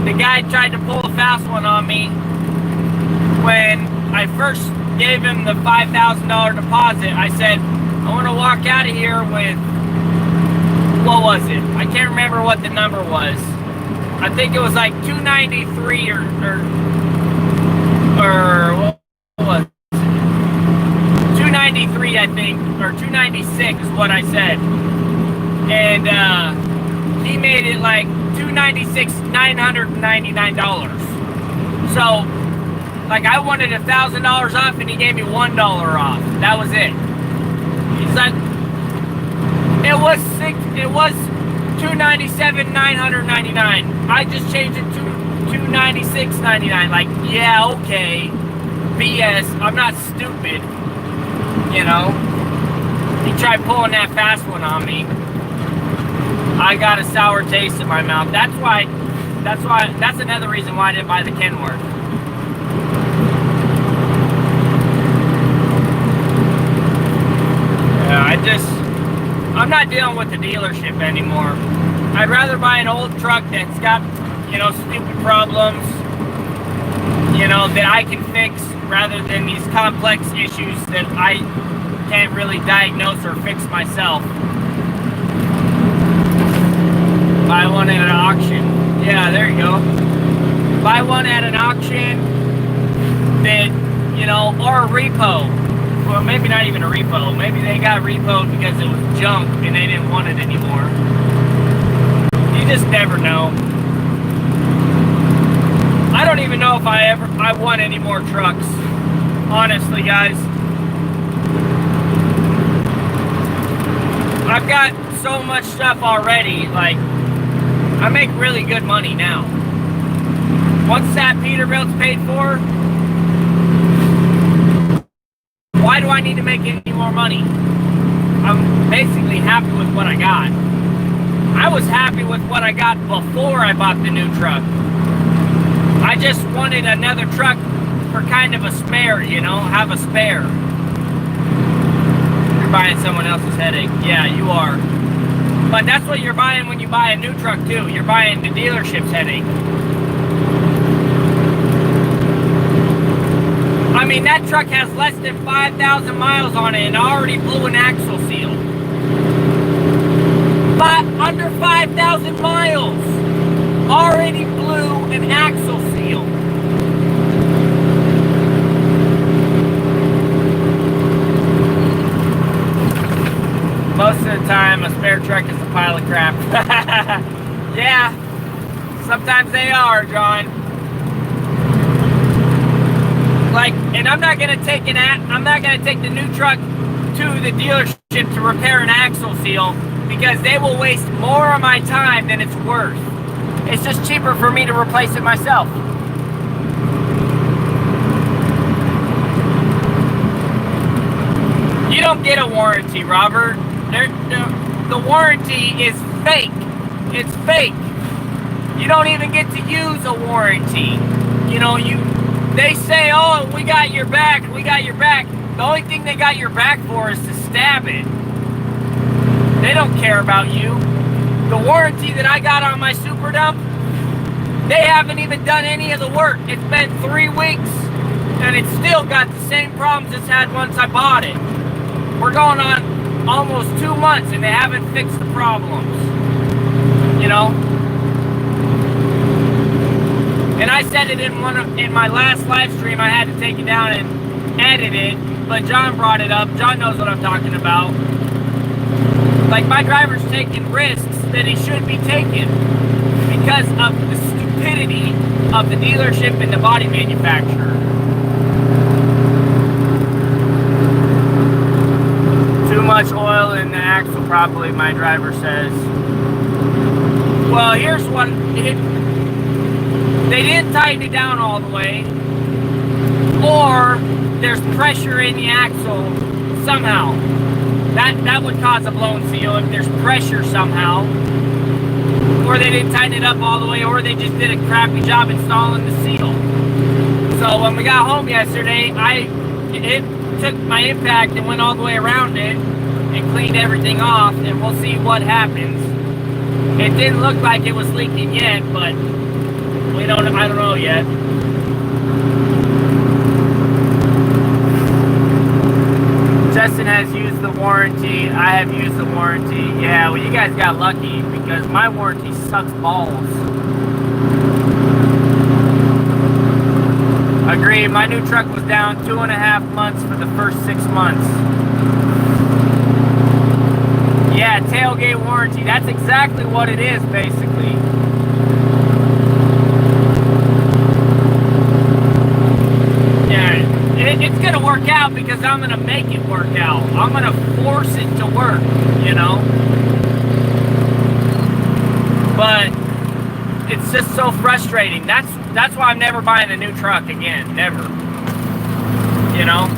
the guy tried to pull a fast one on me when I first gave him the $5,000 deposit. I said, I want to walk out of here with, what was it? I can't remember what the number was. I think it was like 293 or what was it? 293, I think, or 296 is what I said. And he made it like $296, $999. So, like, I wanted $1,000 off, and he gave me $1 off. That was it. He's like, it was $297, $999. I just changed it to $296.99. Like, yeah, okay, BS. I'm not stupid, you know. He tried pulling that fast one on me. I got a sour taste in my mouth. That's another reason why I didn't buy the Kenworth. I'm not dealing with the dealership anymore. I'd rather buy an old truck that's got, you know, stupid problems, you know, that I can fix, rather than these complex issues that I can't really diagnose or fix myself. Buy one at an auction. Yeah, there you go. Buy one at an auction that, you know, or a repo. Well, maybe not even a repo. Maybe they got repoed because it was junk and they didn't want it anymore. You just never know. I don't even know if I want any more trucks. Honestly, guys. I've got so much stuff already. Like, I make really good money now. Once that Peterbilt's paid for, why do I need to make any more money? I'm basically happy with what I got. I was happy with what I got before I bought the new truck. I just wanted another truck for kind of a spare, you know, have a spare. You're buying someone else's headache. Yeah, you are. But that's what you're buying when you buy a new truck too. You're buying the dealership's headache. I mean, that truck has less than 5,000 miles on it and already blew an axle seal. But under 5,000 miles, already blew an axle seal. Most of the time, a spare truck is a pile of crap. Yeah, sometimes they are, John. Like, and I'm not gonna take the new truck to the dealership to repair an axle seal, because they will waste more of my time than it's worth. It's just cheaper for me to replace it myself. You don't get a warranty, Robert. The warranty is fake. It's fake. You don't even get to use a warranty. You know, they say, oh, we got your back, we got your back. The only thing they got your back for is to stab it. They don't care about you. The warranty that I got on my Super Dump, they haven't even done any of the work. It's been 3 weeks, and it's still got the same problems it's had once I bought it. We're going on almost 2 months, and they haven't fixed the problems. You know? And I said it in my last live stream. I had to take it down and edit it, but John brought it up. John knows what I'm talking about. Like, my driver's taking risks that he should be taking because of the stupidity of the dealership and the body manufacturer. Too much oil in the axle, probably, my driver says. Well, here's what... They didn't tighten it down all the way, or there's pressure in the axle somehow. That would cause a blown seal if there's pressure somehow. Or they didn't tighten it up all the way, or they just did a crappy job installing the seal. So when we got home yesterday, it took my impact and went all the way around it and cleaned everything off, and we'll see what happens. It didn't look like it was leaking yet, but I don't know yet. Justin has used the warranty. I have used the warranty. Yeah, well, you guys got lucky because my warranty sucks balls. Agreed. My new truck was down 2.5 months for the first 6 months. Yeah, tailgate warranty. That's exactly what it is, basically. It's gonna work out because I'm gonna make it work out. I'm gonna force it to work, you know? But it's just so frustrating. That's why I'm never buying a new truck again. Never. You know?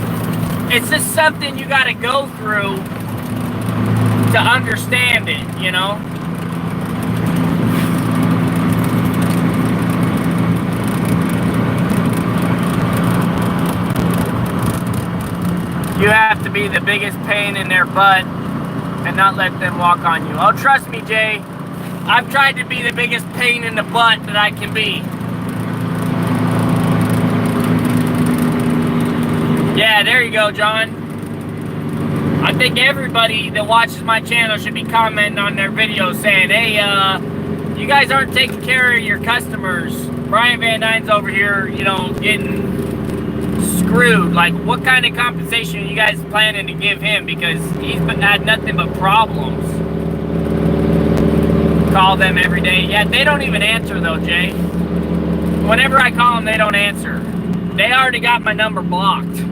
It's just something you gotta go through to understand it, you know? You have to be the biggest pain in their butt and not let them walk on you. Oh, trust me, Jay. I've tried to be the biggest pain in the butt that I can be. Yeah, there you go, John. I think everybody that watches my channel should be commenting on their videos saying, hey, you guys aren't taking care of your customers. Brian VANDUYN's over here, you know, getting screwed. Like, what kind of compensation are you guys planning to give him? Because he's had nothing but problems. Call them every day. Yeah, they don't even answer though, Jay. Whenever I call them, they don't answer. They already got my number blocked.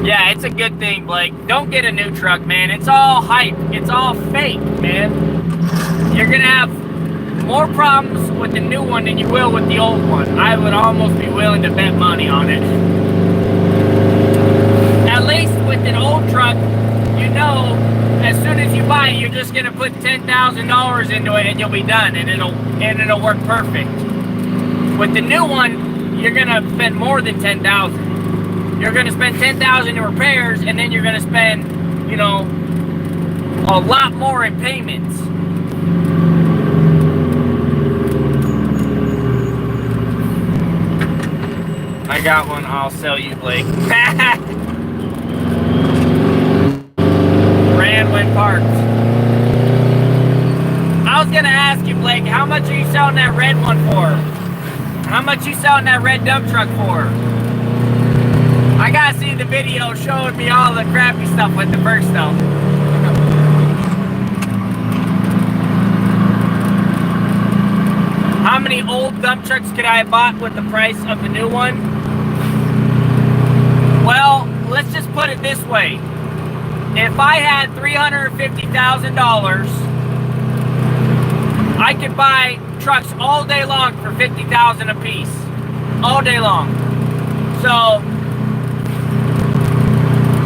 Yeah, it's a good thing, Blake. Don't get a new truck, man. It's all hype. It's all fake, man. You're gonna have more problems with the new one than you will with the old one. I would almost be willing to bet money on it. At least with an old truck, you know, as soon as you buy it, you're just gonna put $10,000 into it and you'll be done, and it'll work perfect. With the new one, you're gonna spend more than $10,000. You're gonna spend $10,000 in repairs, and then you're gonna spend, you know, a lot more in payments. I got one, I'll sell you, Blake. Ran when parked. I was gonna ask you, Blake, how much are you selling that red one for? How much you selling that red dump truck for? I gotta see the video showing me all the crappy stuff with the first though. How many old dump trucks could I have bought with the price of the new one? Well, let's just put it this way. If I had $350,000, I could buy trucks all day long for $50,000 a piece. All day long. So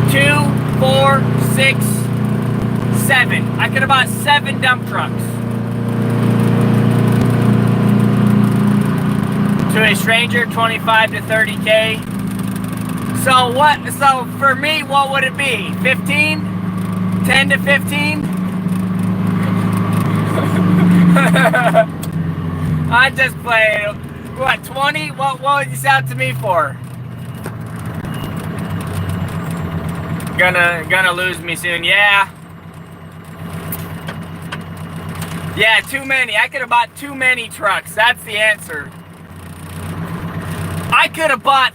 2, 4, 6, 7. I could have bought 7 dump trucks. To a stranger, 25 to 30K. So what? So for me, what would it be? 15? 10 to 15? I just played. What? 20? What would you sell to me for? Gonna lose me soon. Yeah. Yeah, too many. I could have bought too many trucks. That's the answer. I could have bought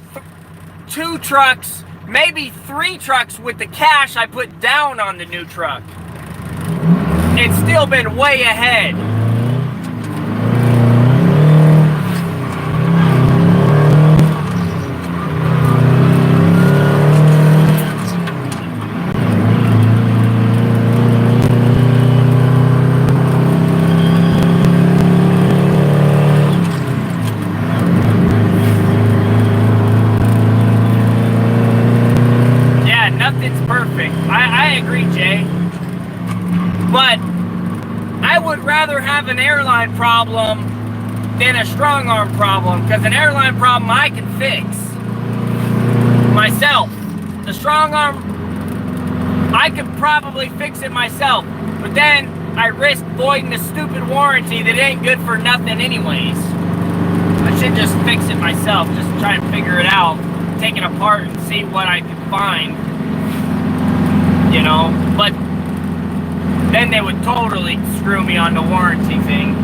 2 trucks, maybe 3 trucks with the cash I put down on the new truck. It's still been way ahead. perfect. I agree, Jay. But I would rather have an airline problem than a strong arm problem, because an airline problem I can fix myself. The strong arm, I could probably fix it myself, but then I risk voiding a stupid warranty that ain't good for nothing anyways. I should just fix it myself, just try and figure it out, take it apart and see what I can find, you know, but then they would totally screw me on the warranty thing.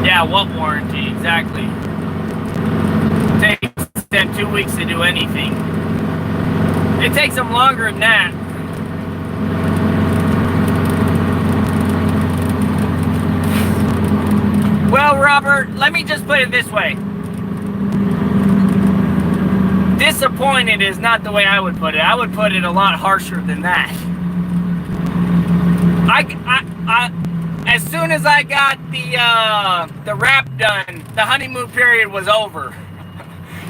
Yeah, what warranty, exactly? It takes them 2 weeks to do anything. It takes them longer than that. Well, Robert, let me just put it this way. Disappointed is not the way I would put it. I would put it a lot harsher than that. As soon as I got the wrap done, the honeymoon period was over.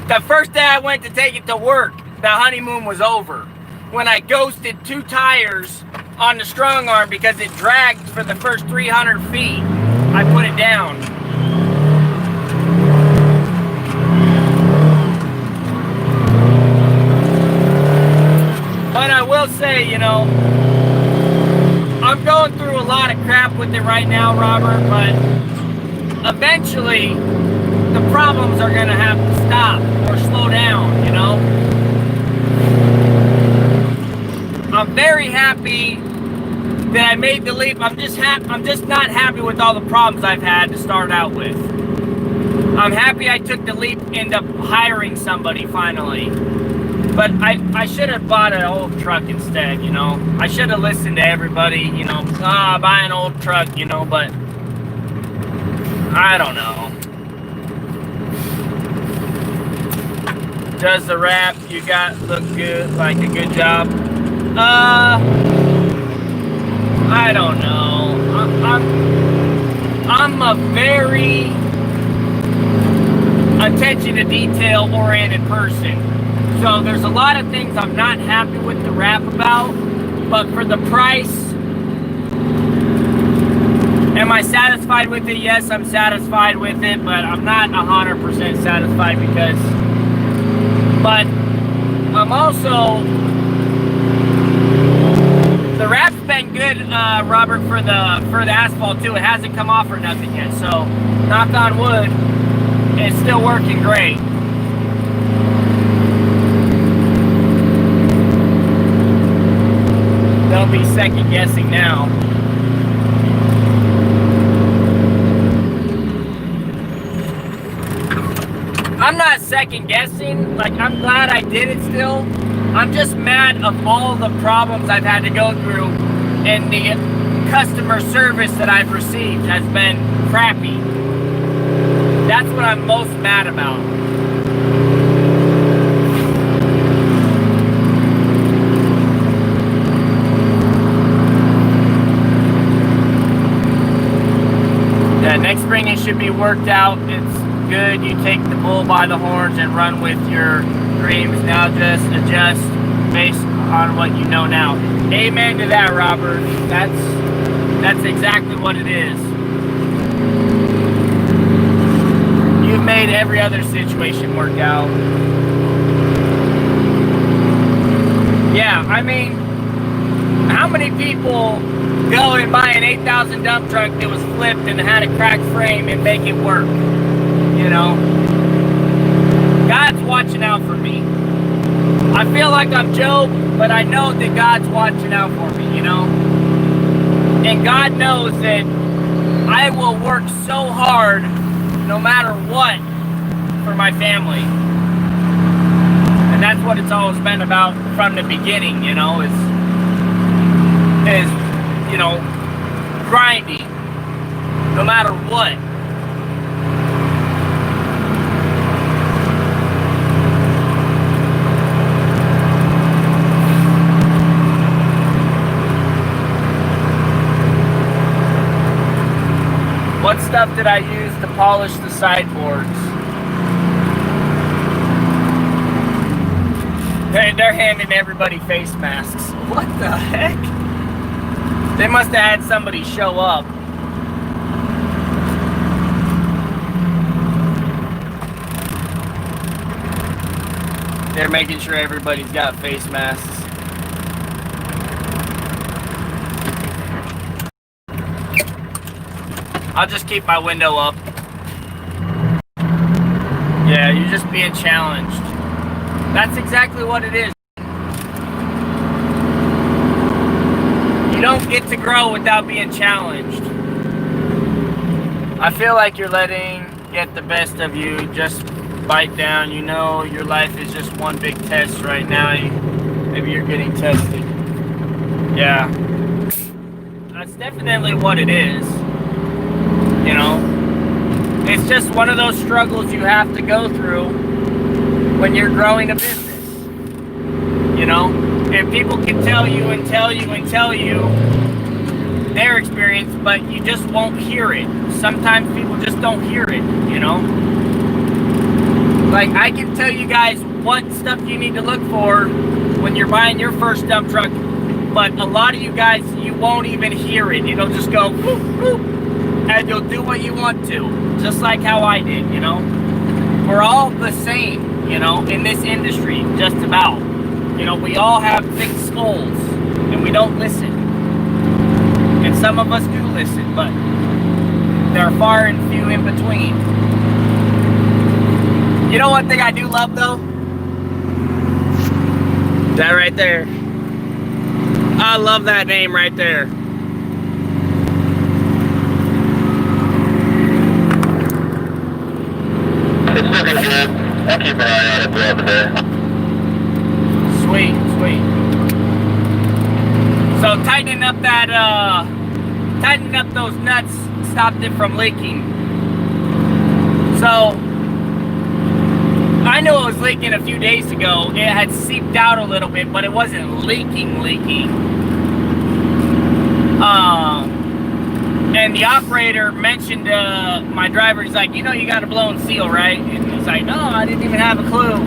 The first day I went to take it to work, the honeymoon was over. When I ghosted 2 tires on the strong arm because it dragged for the first 300 feet, I put it down. But I will say, you know, I'm going through a lot of crap with it right now, Robert, but eventually the problems are going to have to stop or slow down, you know? I'm very happy that I made the leap. I'm just not happy with all the problems I've had to start out with. I'm happy I took the leap, end up hiring somebody finally. But I should have bought an old truck instead, you know. I should have listened to everybody, you know. Buy an old truck, you know, but I don't know. Does the wrap you got look good, like a good job? I don't know. I'm a very attention to detail oriented person. So there's a lot of things I'm not happy with the wrap about, but for the price, am I satisfied with it? Yes, I'm satisfied with it, but I'm not 100% satisfied because, but I'm also, the wrap's been good, Robert, for the asphalt too. It hasn't come off or nothing yet, so knock on wood, it's still working great. Don't be second guessing now. I'm not second guessing, like I'm glad I did it still. I'm just mad of all the problems I've had to go through, and the customer service that I've received has been crappy. That's what I'm most mad about. Yeah, next spring it should be worked out. It's good. You take the bull by the horns and run with your dreams. Now just adjust based on what you know now. Amen to that, Robert. That's exactly what it is. You've made every other situation work out. Yeah, I mean, how many people go and buy an 8,000 dump truck that was flipped and had a cracked frame and make it work? You know? God's watching out for me. I feel like I'm Job, but I know that God's watching out for me, you know? And God knows that I will work so hard, no matter what, for my family. And that's what it's always been about from the beginning, you know, is you know, grinding, no matter what. What stuff did I use to polish the sideboards? they're handing everybody face masks. What the heck? They must have had somebody show up. They're making sure everybody's got face masks. I'll just keep my window up. Yeah, you're just being challenged. That's exactly what it is. You don't get to grow without being challenged. I feel like you're letting get the best of you. Just bite down. You know your life is just one big test right now. Maybe you're getting tested. Yeah. That's definitely what it is. You know? It's just one of those struggles you have to go through when you're growing a business. You know? And people can tell you and tell you and tell you their experience, but you just won't hear it. Sometimes people just don't hear it, you know? Like, I can tell you guys what stuff you need to look for when you're buying your first dump truck, but a lot of you guys, you won't even hear it. It'll just go, whoop, whoop, and you'll do what you want to, just like how I did, you know? We're all the same, you know, in this industry, just about. You know, we all have thick skulls, and we don't listen. And some of us do listen, but there are far and few in between. You know one thing I do love, though? That right there. I love that name right there. It's looking good. I'll keep an eye on it throughout the day. Sweet, sweet. So tightening up those nuts stopped it from leaking. So I knew it was leaking a few days ago. It had seeped out a little bit, but it wasn't leaking. And the operator mentioned my driver, he's like, you know, you got a blown seal, right? And he's like, no, I didn't even have a clue,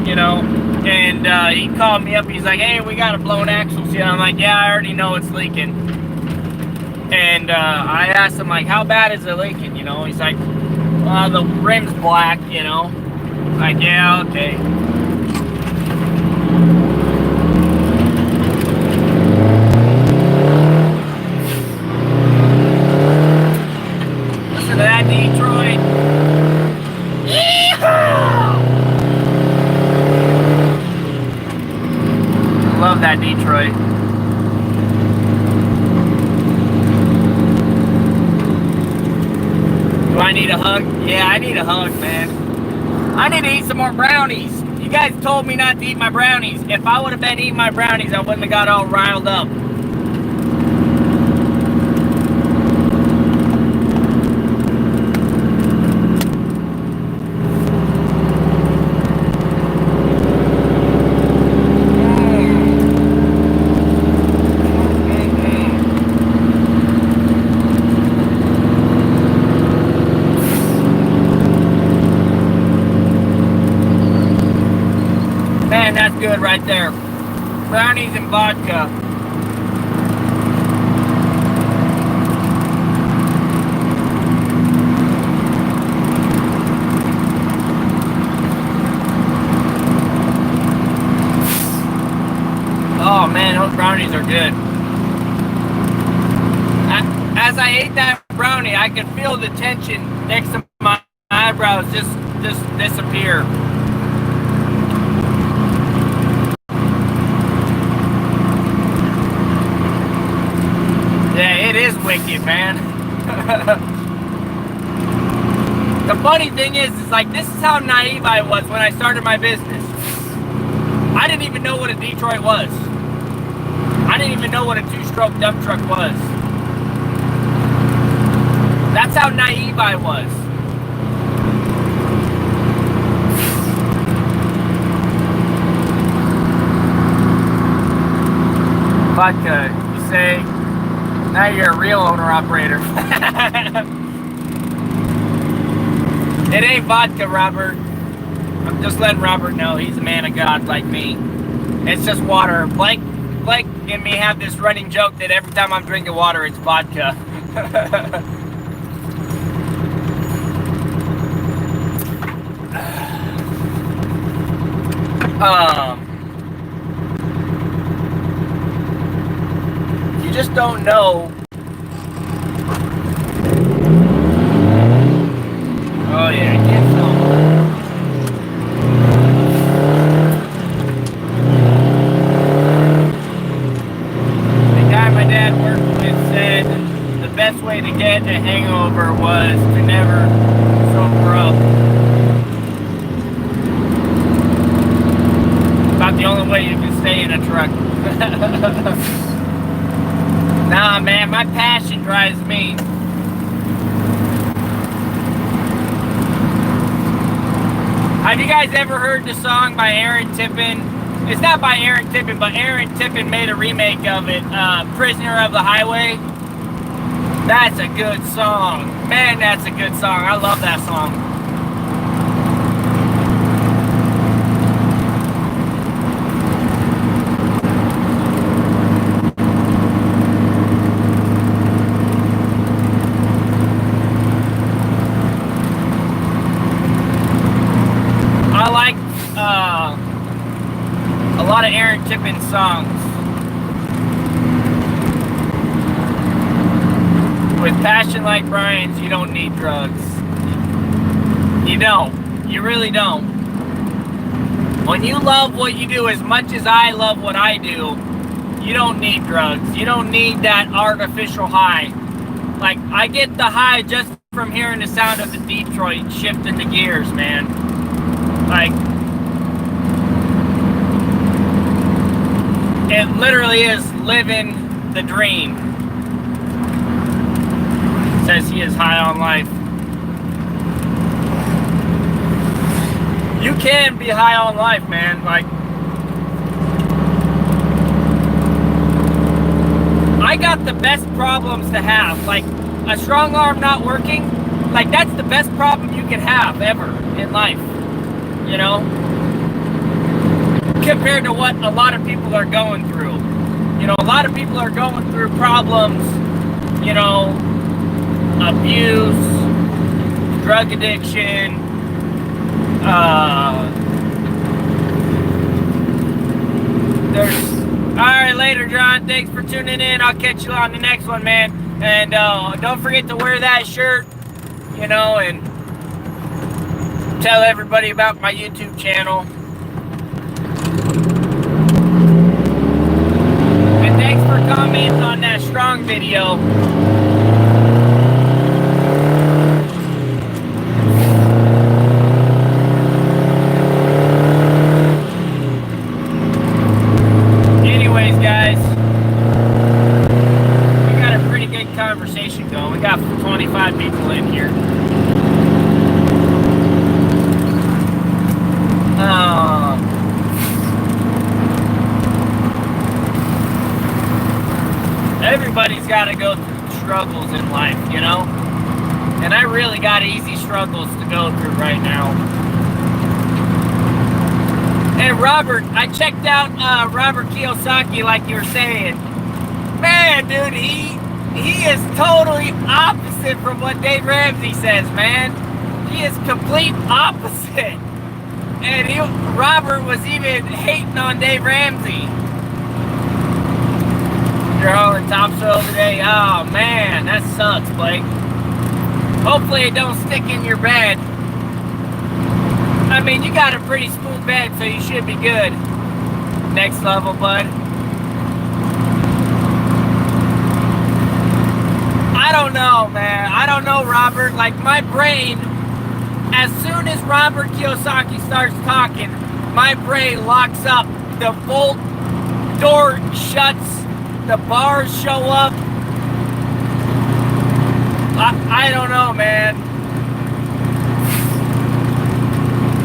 you know? And he called me up, he's like, hey, we got a blown axle seal. I'm like, yeah, I already know it's leaking. And I asked him, like, how bad is it leaking, you know? He's like, the rim's black, you know? Like, yeah, okay. Listen to that, Detroit. Yeehaw! Love that, Detroit. Do I need a hug? Yeah, I need a hug, man. I need to eat some more brownies. You guys told me not to eat my brownies. If I would have been eating my brownies, I wouldn't have got all riled up. Man, that's good right there. Brownies and vodka. Oh man, those brownies are good. As I ate that brownie, I could feel the tension next to my eyebrows just disappear. Yeah, it is wicked, man. The funny thing is like, this is how naive I was when I started my business. I didn't even know what a Detroit was. I didn't even know what a two-stroke dump truck was. That's how naive I was. Vodka, you say, now you're a real owner-operator. It ain't vodka, Robert. I'm just letting Robert know he's a man of God like me. It's just water. Blake and me have this running joke that every time I'm drinking water, it's vodka. You just don't know. Oh yeah, get some. The guy my dad worked with said the best way to get a hangover was to never sober up. About the only way you can stay in a truck. Nah, man, my passion drives me. Have you guys ever heard the song by Aaron Tippin? It's not by Aaron Tippin, but Aaron Tippin made a remake of it, Prisoner of the Highway. That's a good song. Man, that's a good song. I love that song. A lot of Aaron Tippin songs. With passion like Brian's, you don't need drugs. You don't. You really don't. When you love what you do as much as I love what I do, you don't need drugs. You don't need that artificial high. Like, I get the high just from hearing the sound of the Detroit shifting the gears, man. Like, it literally is living the dream. Says he is high on life. You can be high on life, man. Like, I got the best problems to have. Like, a strong arm not working, like, that's the best problem you can have ever in life. You know? Compared to what a lot of people are going through. You know, a lot of people are going through problems, you know, abuse, drug addiction, alright, later, John. Thanks for tuning in. I'll catch you on the next one, man. And don't forget to wear that shirt, you know, and tell everybody about my YouTube channel. And thanks for commenting on that strong video. Anyways, guys, we got a pretty good conversation going. We got 25 people in here. Everybody's got to go through struggles in life, you know? And I really got easy struggles to go through right now. And Robert, I checked out Robert Kiyosaki, like you were saying. Man, dude, he is totally opposite from what Dave Ramsey says, man. He is complete opposite. And Robert was even hating on Dave Ramsey. You're hauling topsoil today? Oh, man, that sucks, Blake. Hopefully it don't stick in your bed. I mean, you got a pretty smooth bed, so you should be good. Next level, bud. I don't know, man. I don't know, Robert. Like, my brain, as soon as Robert Kiyosaki starts talking, my brain locks up. The bolt door shuts. The bars show up. I don't know, man.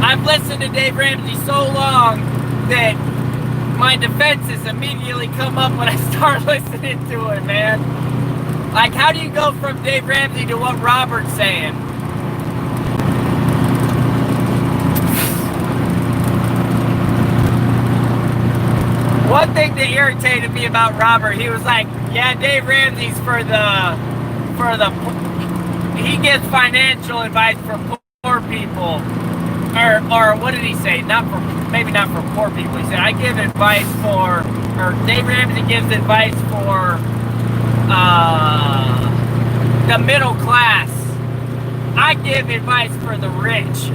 I've listened to Dave Ramsey so long that my defenses immediately come up when I start listening to it, man. Like, how do you go from Dave Ramsey to what Robert's saying? one thing that irritated me about Robert, he was like, yeah, Dave Ramsey's he gives financial advice for poor people. Or what did he say? Maybe not for poor people. He said, I give advice or Dave Ramsey gives advice for the middle class. I give advice for the rich.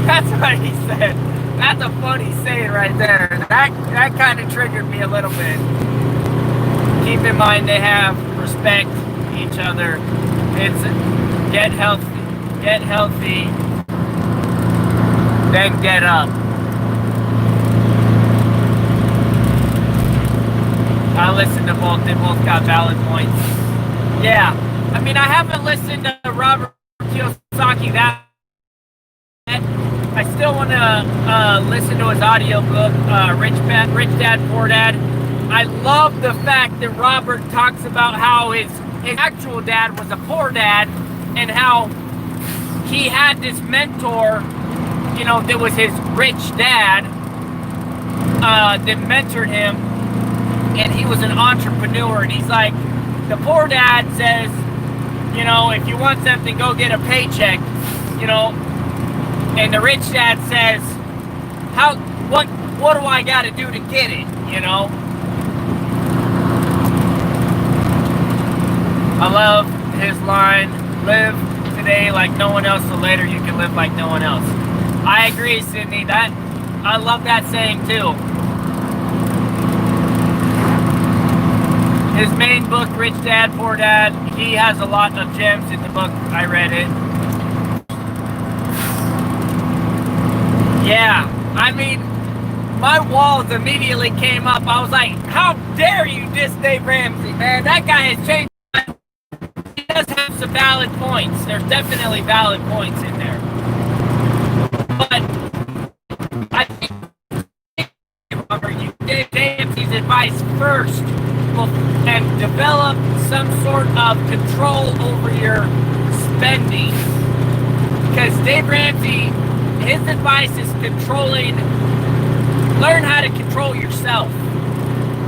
That's what he said. That's a funny saying right there. That kind of triggered me a little bit. Keep in mind they have respect each other. It's get healthy, then get up. I listened to both. They both got valid points. Yeah. I mean, I haven't listened to Robert Kiyosaki that much. I still want to listen to his audiobook, Rich Dad, Poor Dad. I love the fact that Robert talks about how his actual dad was a poor dad and how he had this mentor, you know, that was his rich dad that mentored him, and he was an entrepreneur. And he's like, the poor dad says, you know, if you want something, go get a paycheck, you know. And the rich dad says, what do I got to do to get it, you know? I love his line, live today like no one else, so later you can live like no one else. I agree, Sydney. I love that saying too. His main book, Rich Dad, Poor Dad, he has a lot of gems in the book. I read it. Yeah, I mean, my walls immediately came up. I was like, how dare you diss Dave Ramsey, man? That guy has changed. He does have some valid points. There's definitely valid points in there. But I think, Robert, you gave Ramsey's advice first and develop some sort of control over your spending. Because Dave Ramsey, his advice is learn how to control yourself.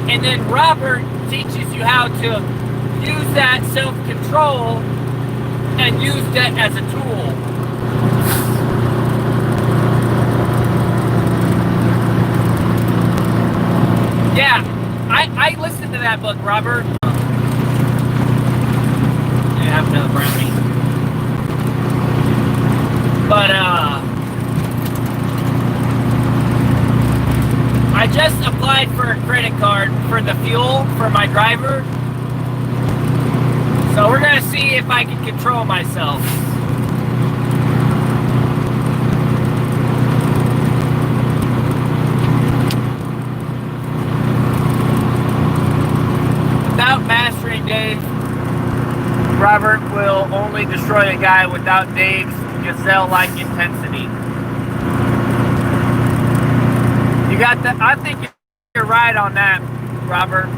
And then Robert teaches you how to use that self-control and use that as a tool. Yeah, I listened to that book, Robert. I have another brownie. But, I just applied for a credit card for the fuel for my driver. So we're going to see if I can control myself. Without mastering Dave, Robert will only destroy a guy without Dave's gazelle-like intensity. I think you're right on that, Robert.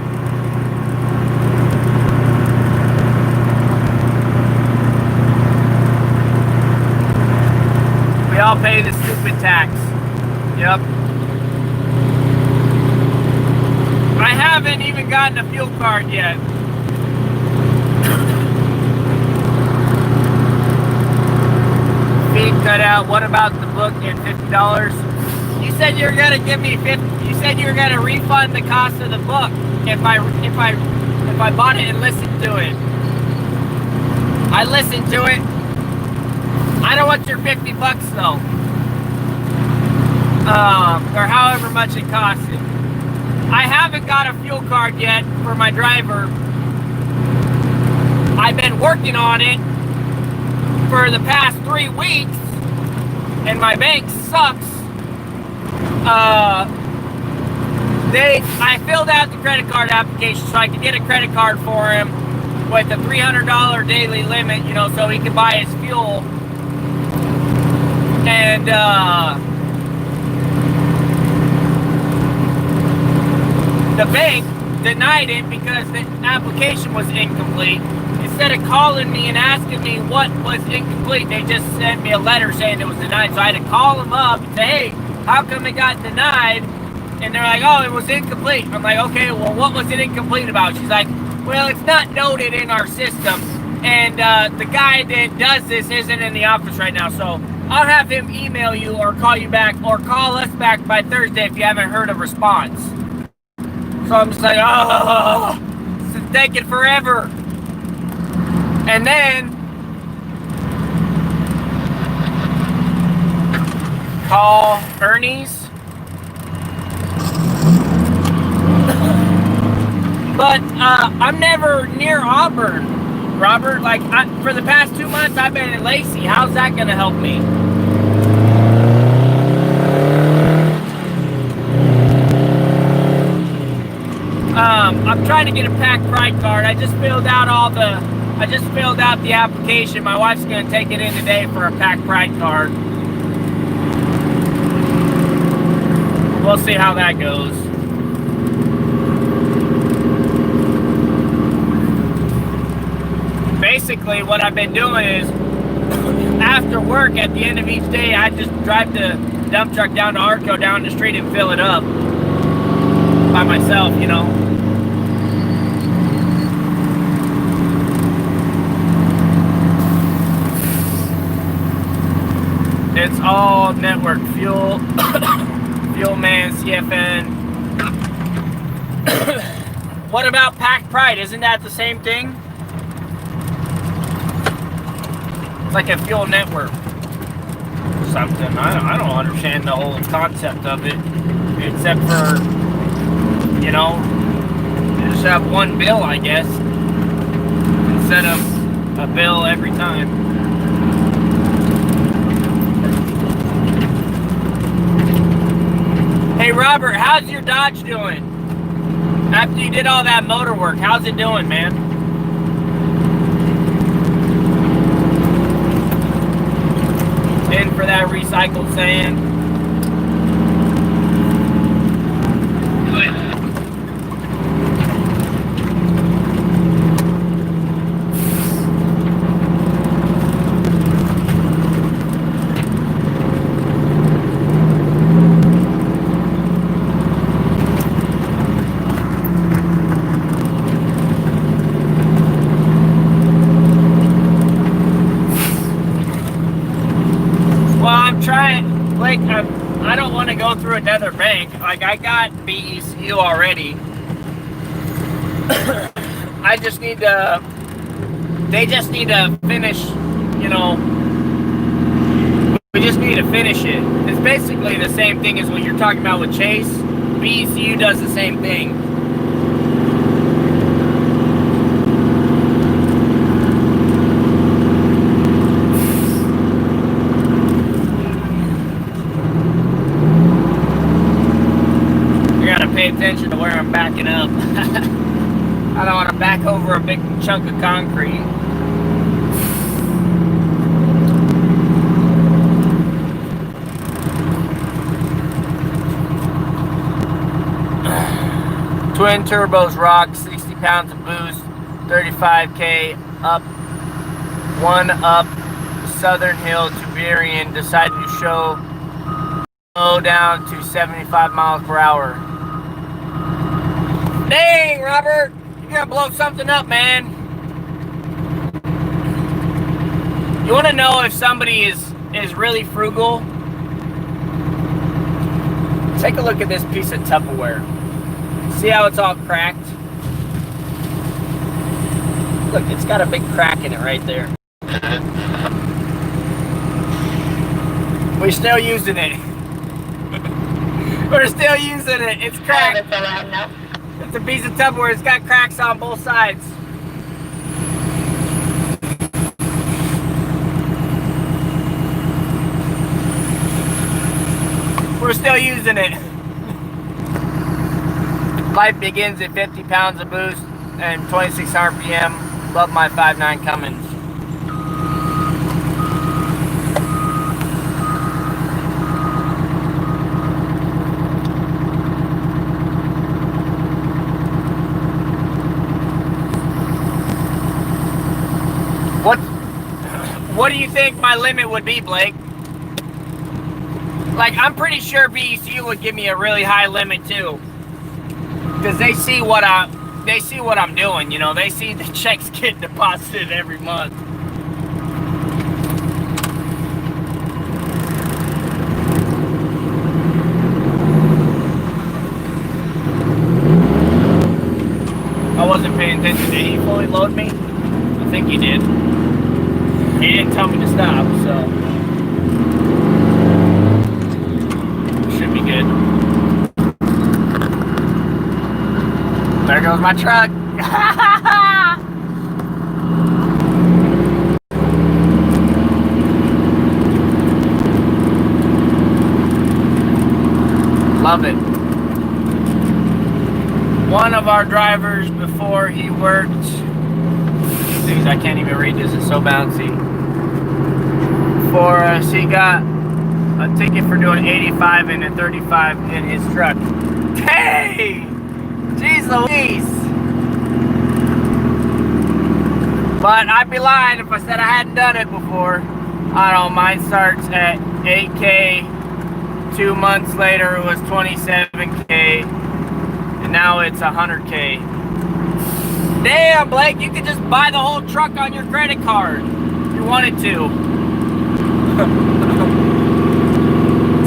We all pay the stupid tax. Yep. I haven't even gotten a fuel card yet. Feed cut out. What about the book and $50? You said you were gonna give me 50. You said you were gonna refund the cost of the book if I bought it and listened to it. I listened to it. I don't want your $50 though, or however much it costs. I haven't got a fuel card yet for my driver. I've been working on it for the past 3 weeks, and my bank sucks. I filled out the credit card application so I could get a credit card for him with a $300 daily limit, you know, so he could buy his fuel. And, the bank denied it because the application was incomplete. Instead of calling me and asking me what was incomplete, they just sent me a letter saying it was denied. So I had to call them up and say, hey, how come it got denied? and they're like, oh, it was incomplete. I'm like, okay, well, what was it incomplete about? She's like, well, it's not noted in our system, and the guy that does this isn't in the office right now, so I'll have him email you or call you back or call us back by Thursday if you haven't heard a response. So I'm just like, oh, it's taking forever. And then call Ernie's. But I'm never near Auburn, Robert. Like, for the past 2 months, I've been in Lacey. How's that going to help me? I'm trying to get a Pack Pride card. I just filled out the application. My wife's going to take it in today for a Pack Pride card. We'll see how that goes. Basically, what I've been doing is, after work, at the end of each day, I just drive the dump truck down to Arco, down the street, and fill it up by myself, you know. It's all network fuel, fuel man, CFN. What about Pack Pride? Isn't that the same thing? It's like a fuel network or something. I don't understand the whole concept of it, except for, you know, you just have one bill, I guess, instead of a bill every time. Hey Robert, how's your Dodge doing? After you did all that motor work, how's it doing, man? In for that recycled sand. I don't want to go through another bank. Like, I got BECU already. I just need to, they just need to finish, you know, we just need to finish it. It's basically the same thing as what you're talking about with Chase. BECU does the same thing. Pay attention to where I'm backing up. I don't want to back over a big chunk of concrete. Twin turbos rock, 60 pounds of boost, 35K up, one up Southern Hill to Berrien, decided to slow down to 75 miles per hour. Dang, Robert, you're gonna blow something up, man. You wanna know if somebody is really frugal? Take a look at this piece of Tupperware. See how it's all cracked? Look, it's got a big crack in it right there. We're still using it. We're still using it. It's cracked. It's a piece of Tupperware. It's got cracks on both sides. We're still using it. Life begins at 50 pounds of boost and 26 RPM. Love my 5.9 Cummins. What do you think my limit would be, Blake? Like, I'm pretty sure VECU would give me a really high limit too, because they see what I'm doing. You know, they see the checks get deposited every month. I wasn't paying attention. Did he fully load me? I think he did. He didn't tell me to stop, so should be good. There goes my truck. Love it. One of our drivers before he worked, geez, I can't even read this, it's so bouncy. For us, he got a ticket for doing 85 and a 35 in his truck. Hey! Jeez Louise! But I'd be lying if I said I hadn't done it before. I don't know, mine starts at 8K. 2 months later it was 27K. And now it's 100K. Damn, Blake, you could just buy the whole truck on your credit card if you wanted to.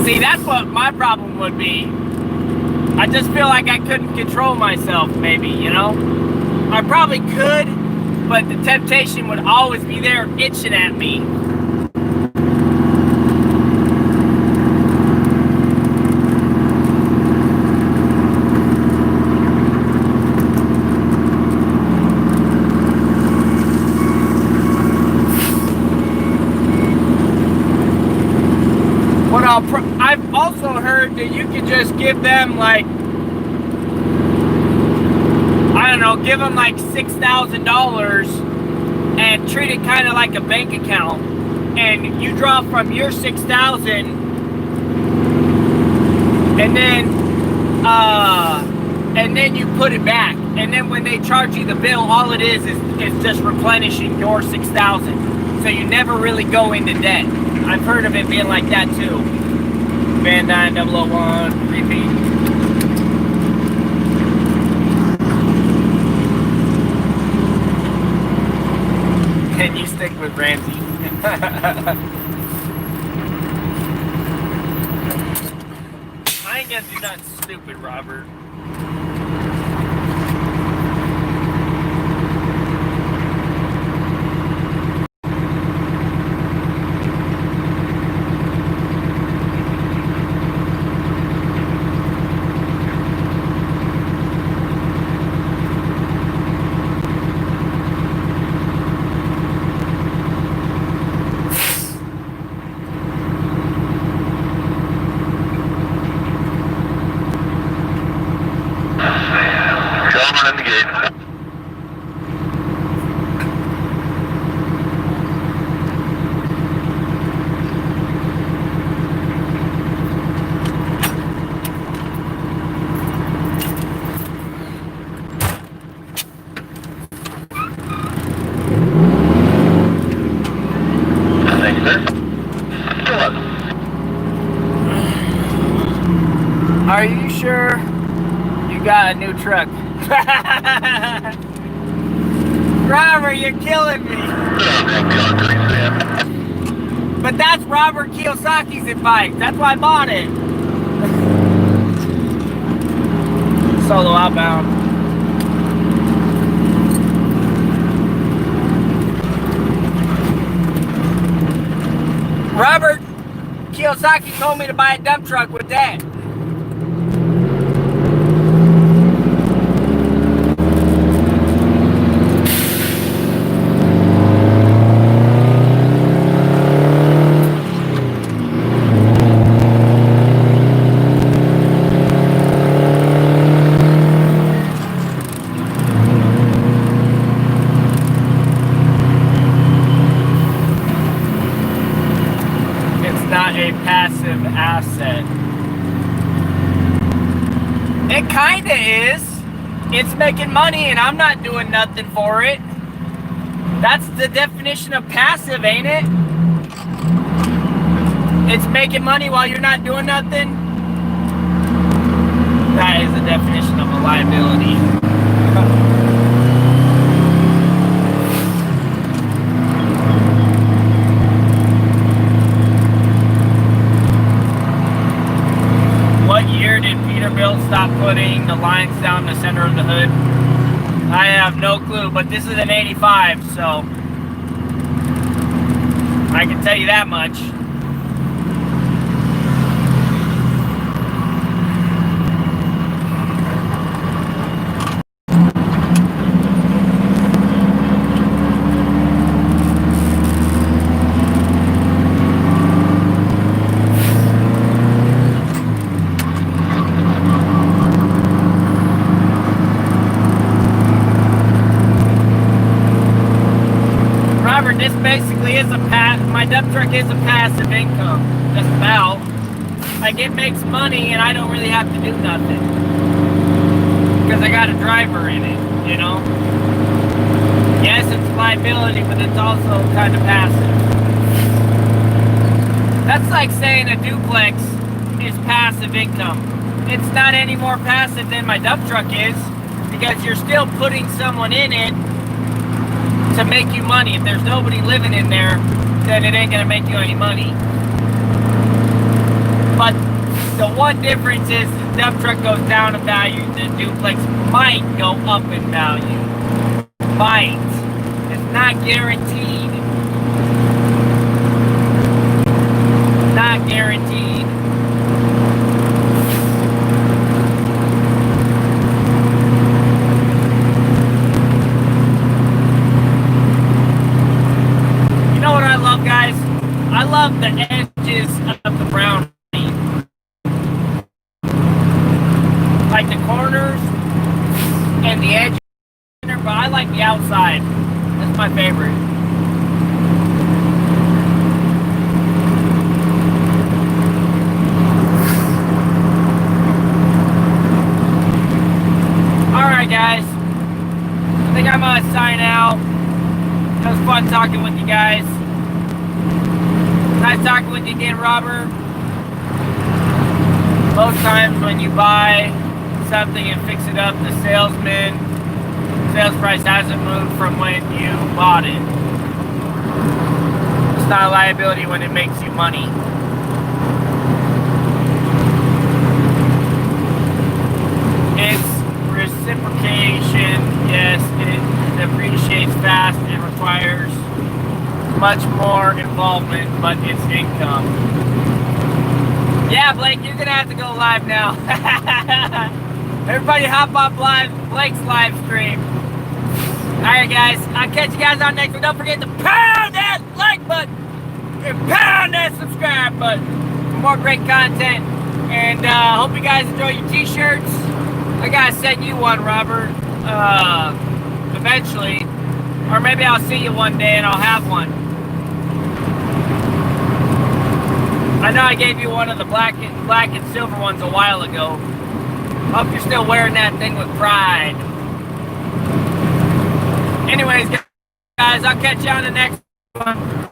See, that's what my problem would be. I just feel like I couldn't control myself, maybe, you know? I probably could, but the temptation would always be there itching at me. I've also heard that you can just give them like, I don't know, give them like $6,000 and treat it kind of like a bank account, and you draw from your 6,000, and then you put it back, and then when they charge you the bill, all it is just replenishing your 6,000, so you never really go into debt. I've heard of it being like that too. VANDUYN 001, repeat. And you stick with Ramsey. I ain't gonna do nothing stupid, Robert. In the gate. Thank you, sir. Still up. Are you sure you got a new truck? Robert, you're killing me. But that's Robert Kiyosaki's advice. That's why I bought it. Solo outbound. Robert Kiyosaki told me to buy a dump truck with that. Passive asset. It kinda is. It's making money and I'm not doing nothing for it. That's the definition of passive, ain't it? It's making money while you're not doing nothing. That is the definition of a liability. What year did Peterbilt stop putting the lines down the center of the hood? I have no clue, but this is an 85, so I can tell you that much. This basically is my dump truck is a passive income, just about. Like, it makes money and I don't really have to do nothing. Because I got a driver in it, you know? Yes, it's liability, but it's also kind of passive. That's like saying a duplex is passive income. It's not any more passive than my dump truck is, because you're still putting someone in it to make you money. If there's nobody living in there, then it ain't gonna make you any money. But the one difference is the dump truck goes down in value, the duplex might go up in value. Might. It's not guaranteed. Not guaranteed. Guys, I love the edges of the brownie. Like the corners and the edge, but I like the outside. That's my favorite. Alright guys, I think I'm gonna sign out. It was fun talking with you guys. Nice talking with you again, Robert. Most times when you buy something and fix it up, the sales price hasn't moved from when you bought it. It's not a liability when it makes you money. It's reciprocation. Yes, it appreciates fast. It requires much more involvement, but it's income. Yeah, Blake, you're gonna have to go live now. Everybody hop on Blake's live stream. Alright guys, I'll catch you guys on next one. Don't forget to pound that like button and pound that subscribe button for more great content. And hope you guys enjoy your t-shirts. I gotta send you one, Robert, eventually. Or maybe I'll see you one day and I'll have one. I know I gave you one of the black and silver ones a while ago. Hope you're still wearing that thing with pride. Anyways, guys, I'll catch you on the next one.